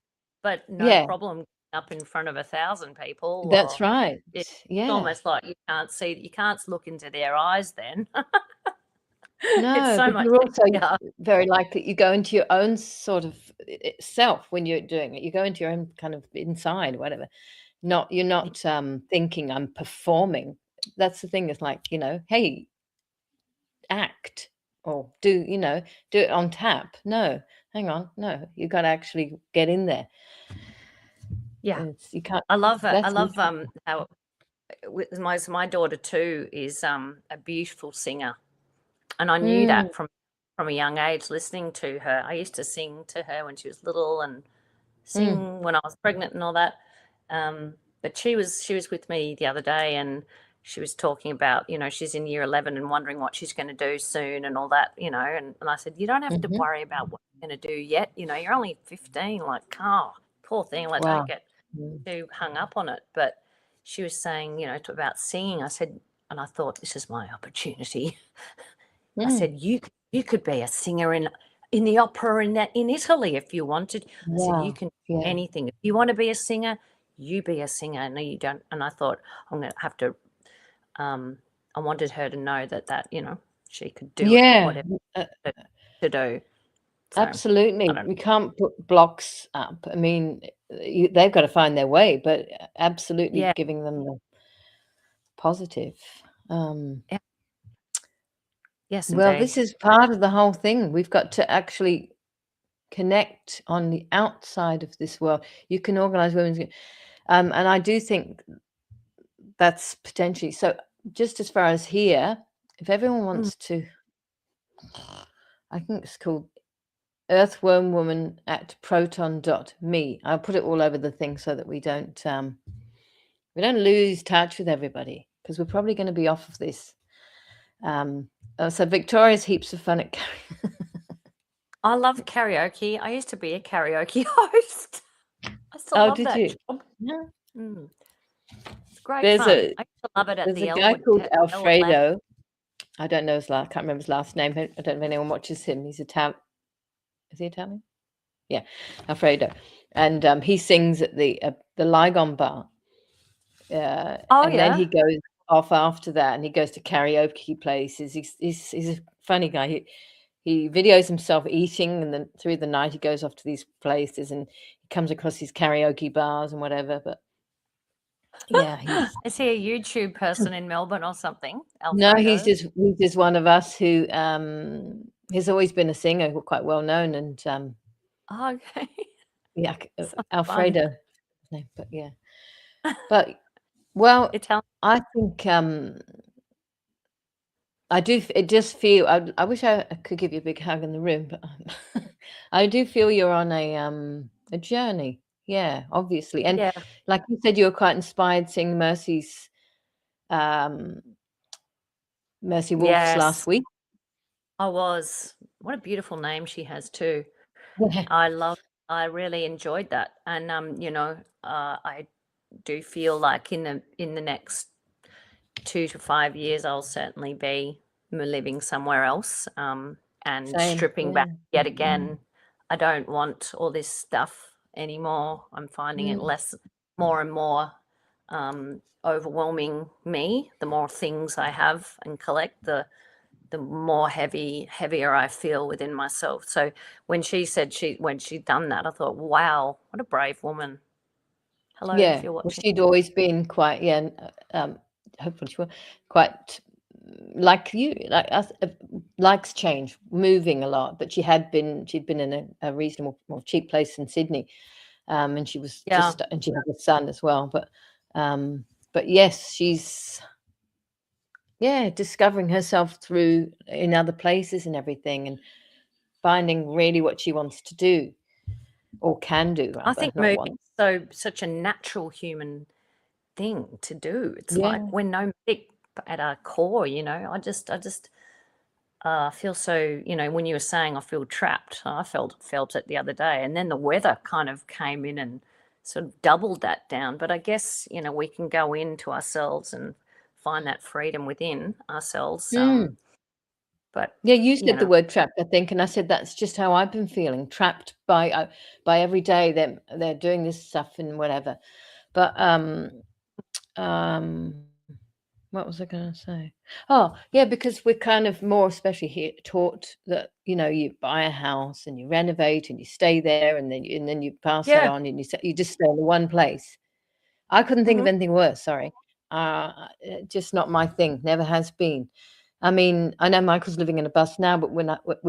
But no yeah, problem up in front of 1,000 people, that's or right. it's Yeah, almost like you can't look into their eyes. Then it's no, so but much you're also easier. very likely you go into your own sort of self when you're doing it. You go into your own kind of inside, whatever. You're not thinking I'm performing. That's the thing. It's like hey, act or do it on tap. No, hang on, no, you got to actually get in there. Yeah, You can't. I love it. I That's love how with my daughter too is a beautiful singer, and I knew mm, that from a young age, listening to her. I used to sing to her when she was little, and mm, sing when I was pregnant and all that. But she was with me the other day, and she was talking about, she's in year 11 and wondering what she's going to do soon and all that, and I said, you don't have to mhm. worry about what you're going to do yet. You're only 15. Like, oh, poor thing. Like, don't Wow. get Mm, too hung up on it. But she was saying, about singing. I said, and I thought, this is my opportunity. I mm, said, you could be a singer in the opera in Italy if you wanted. I said, you wow. can do Yeah. anything. If you want to be a singer, you be a singer. No, you don't. And I thought, I'm going to have to. I wanted her to know that she could do Yeah. whatever to do. So I Absolutely. don't. We can't put blocks up. I mean, they've got to find their way, but absolutely Yeah. giving them the positive. Um, Yeah. Yes, well, indeed. this is part of the whole thing. We've got to actually connect on the outside of this world. You can organize women's, and I do think that's potentially so. Just as far as here, if everyone Mm. wants to, I think it's called earthwormwoman at proton.me. I'll put it all over the thing so that we don't lose touch with everybody because we're probably going to be off of this. So Victoria's heaps of fun at I love karaoke. I used to be a karaoke host. I still oh, love did that you? job. Yeah. Mm. It's great There's fun. a I used to love it at there's the a guy Elwood called Lounge. Alfredo. I don't know I can't remember his last name. I don't know if anyone watches him. He's Italian. Is he Italian? Yeah, Alfredo, and he sings at the Ligon bar, Oh and then yeah. he goes off after that, and he goes to karaoke places. He's a funny guy. He videos himself eating, and then through the night he goes off to these places, and he comes across these karaoke bars and whatever. But yeah, Is he a YouTube person in Melbourne or something? no, he's Alfredo. just one of us who has always been a singer, quite well known, and Oh, okay. yeah, Sounds fun. Alfredo, his name, but yeah, but well, Italian. I think I do. It just feel. I wish I could give you a big hug in the room, but I do feel you're on a journey. Yeah, obviously, and Yeah. like you said, you were quite inspired seeing um, Mercy Wolf's last Yes. week. I was. What a beautiful name she has too. Yeah, I really enjoyed that. And I do feel like in the next 2 to 5 years, I'll certainly be living somewhere else, and same. stripping back Yeah. yet again. I don't want all this stuff anymore. I'm finding it Mm. more and more overwhelming me. The more things I have and collect, the more heavier I feel within myself. So when she said when she'd done that, I thought, wow, what a brave woman. Hello, if Yeah. you're Well, watching. she'd always been quite, yeah, hopefully she will, quite like you, like us, likes change, moving a lot. But she'd been in a reasonable, more cheap place in Sydney, and she was Yeah, and she had a son as well. But yes, she's, yeah, discovering herself through in other places and everything, and finding really what she wants to do or can do, I rather, think not moving want. is such a natural human thing to do. It's like Yeah. we're nomadic at our core. I just feel so. When you were saying I feel trapped, I felt it the other day, and then the weather kind of came in and sort of doubled that down. But I guess we can go into ourselves and find that freedom within ourselves. Mm. But Yeah, you you said the know, word trapped, I think, and I said that's just how I've been feeling, trapped by every day they're doing this stuff and whatever. But um, what was I going to say? Oh, yeah, because we're kind of more, especially here, taught that you buy a house and you renovate and you stay there, and then you pass that yeah. on, and you just stay in the one place. I couldn't think of Hmm. anything worse. Sorry, just not my thing. Never has been. I mean, I know Michael's living in a bus now, but when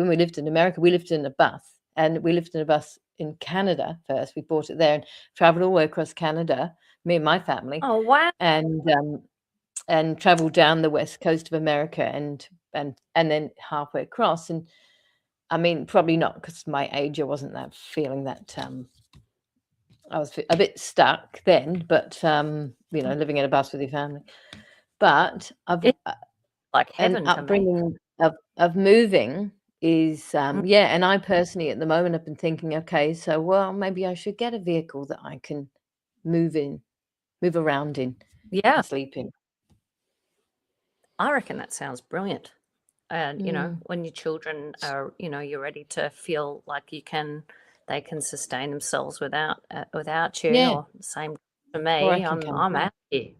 we lived in America, we lived in a bus, and we lived in a bus in Canada first. We bought it there and traveled all the way across Canada, me and my family, Oh wow. and traveled down the west coast of America, and then halfway across. And I mean, probably not because my age, I wasn't that feeling that. I was a bit stuck then, but living in a bus with your family. But It's like an heaven to me. upbringing of moving is, Mm. yeah. And I personally, at the moment, have been thinking, okay, so well, maybe I should get a vehicle that I can move around in, Yeah, and sleep in. I reckon that sounds brilliant. And Mm. when your children are, you're ready to feel like they can sustain themselves without you. Yeah, Or same for or I me. can come. I'm happy.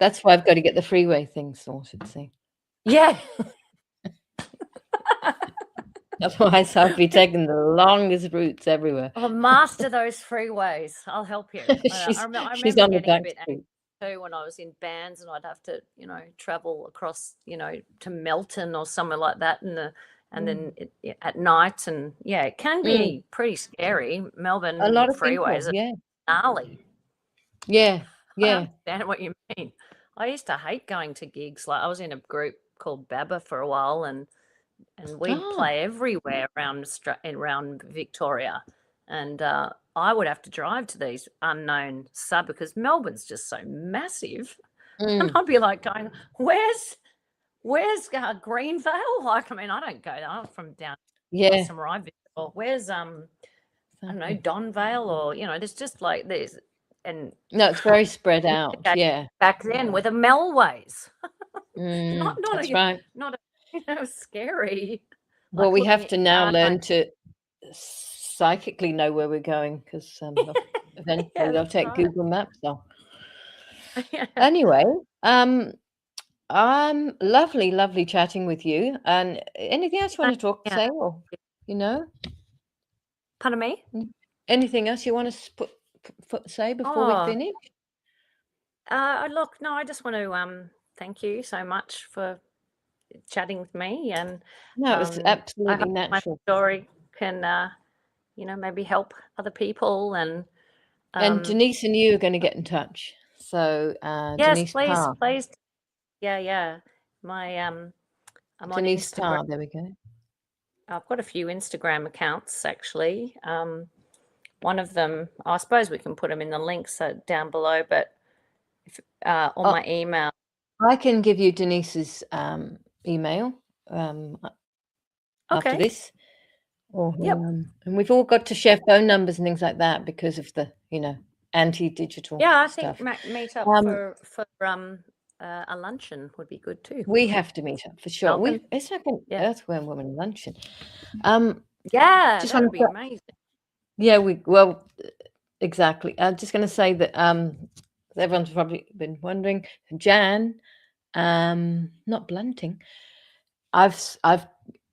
That's why I've got to get the freeway thing sorted. See, Yeah. otherwise I'll be taking the longest routes everywhere. I'll master those freeways. I'll help you. I She's remember on the getting a back bit street. too when I was in bands and I'd have to, travel across, to Melton or somewhere like that, and Mm. then at night, and yeah, it can Mm. be pretty scary. A Melbourne lot of people, freeways are yeah, gnarly. yeah, I yeah. understand what you mean. I used to hate going to gigs. Like I was in a group called Baba for a while, and we'd Oh, play everywhere around Victoria, and I would have to drive to these unknown because Melbourne's just so massive, and mm, I'd be like going, "Where's Greenvale?" Like, I mean, I don't go. I'm from down yeah, somewhere I visit. Or where's I don't know, exactly. Donvale, or there's just like there's and No, it's very spread out, communicate yeah. back then with the Melways. Not Mm, not that's a right. not a scary. Well, Like we looking have at to your now phone. learn to psychically know where we're going, 'cause, Yeah, eventually they'll that's take right. Google Maps off. Yeah. Anyway, lovely, lovely chatting with you, and anything else you Same wanna here. say, or, you know? Pardon me? Anything else you wanna say before we Oh, finish? look, no, I just want to thank you so much for chatting with me, and No, it was I absolutely hope my natural. story can, maybe help other people. And And um, Denise and you are gonna get in touch. So, yes, Denise please, Parr. please, yeah, yeah. My I'm on Denise Instagram. Parr, there we go. I've got a few Instagram accounts actually. One of them, I suppose we can put them in the links down below, but on Oh, my email. I can give you Denise's, email. after Okay. this. Or Yep. and we've all got to share phone numbers and things like that because of the, anti-digital Yeah, I stuff. think meet up for a luncheon would be good too. We have to meet up for sure. Melbourne. It's like an Yeah. earthworm woman luncheon. Yeah, Just that want would to be amazing. Yeah, exactly. I'm just going to say that everyone's probably been wondering, Jan, not blunting. I've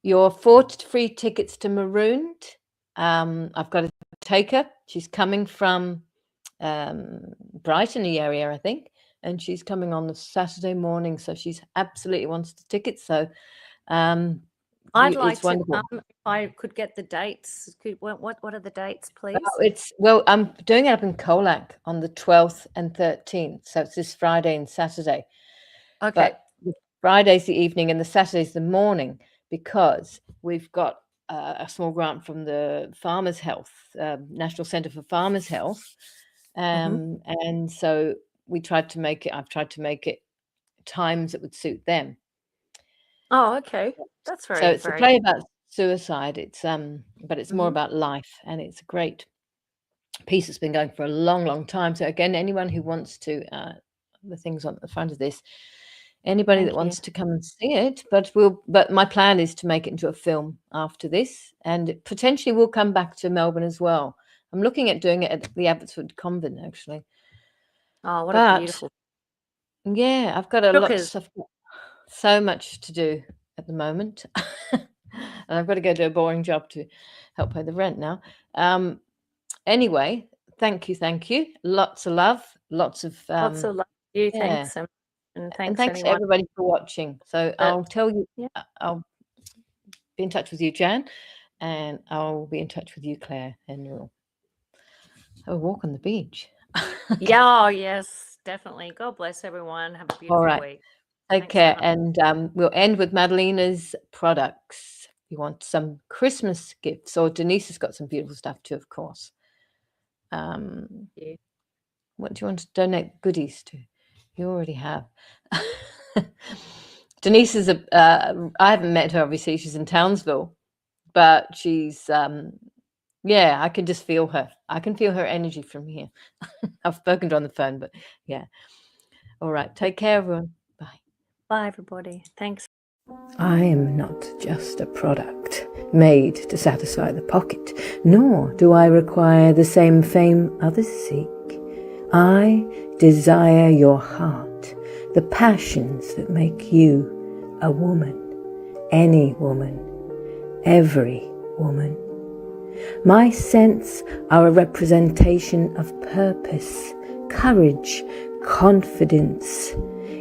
your 4 free tickets to Marooned. I've got to take her. She's coming from Brighton area, I think, and she's coming on the Saturday morning. So she's absolutely wants the tickets. So I'd like it's to, wonderful. if I could get the dates. What are the dates, please? I'm doing it up in Colac on the 12th and 13th. So it's this Friday and Saturday. Okay. But the Friday's the evening and the Saturday's the morning because we've got a small grant from the Farmers Health, National Centre for Farmers Health. And so I've tried to make it times that would suit them. Oh, okay. That's So it's a play about suicide. It's but it's more about life, and it's a great piece that's been going for a long, long time. So again, anyone who wants to, the things on the front of this, anybody that wants to come and see it, but my plan is to make it into a film after this, and it potentially will come back to Melbourne as well. I'm looking at doing it at the Abbotsford Convent, actually. Oh, what a beautiful. Yeah, I've got so much to do at the moment. And I've got to go do a boring job to help pay the rent now. Anyway, thank you. Lots of love. Lots of love to you. yeah. Thanks, and thanks to everybody for watching. So I'll tell you, I'll be in touch with you, Jan, and I'll be in touch with you, Claire, and we'll have a walk on the beach. Yeah, yes, definitely. God bless everyone. Have a beautiful week. Take care, and we'll end with Maddalena's products. You want some Christmas gifts, or Denise has got some beautiful stuff too, of course. What do you want to donate goodies to? You already have. Denise is I haven't met her, obviously. She's in Townsville, but she's, I can just feel her. I can feel her energy from here. I've spoken to her on the phone, but yeah. All right. Take care, everyone. Bye. Bye, everybody. Thanks. I am not just a product made to satisfy the pocket, nor do I require the same fame others seek. I desire your heart, the passions that make you a woman, any woman, every woman. My scents are a representation of purpose, courage, confidence,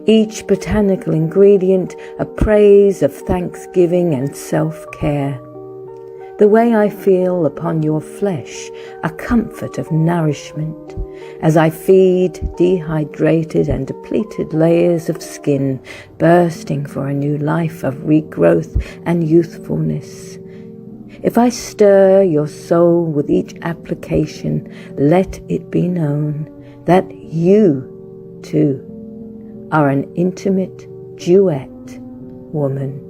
each botanical ingredient a praise of thanksgiving and self-care. The way I feel upon your flesh, a comfort of nourishment, as I feed dehydrated and depleted layers of skin, bursting for a new life of regrowth and youthfulness. If I stir your soul with each application, let it be known that you, too, are an intimate duet woman.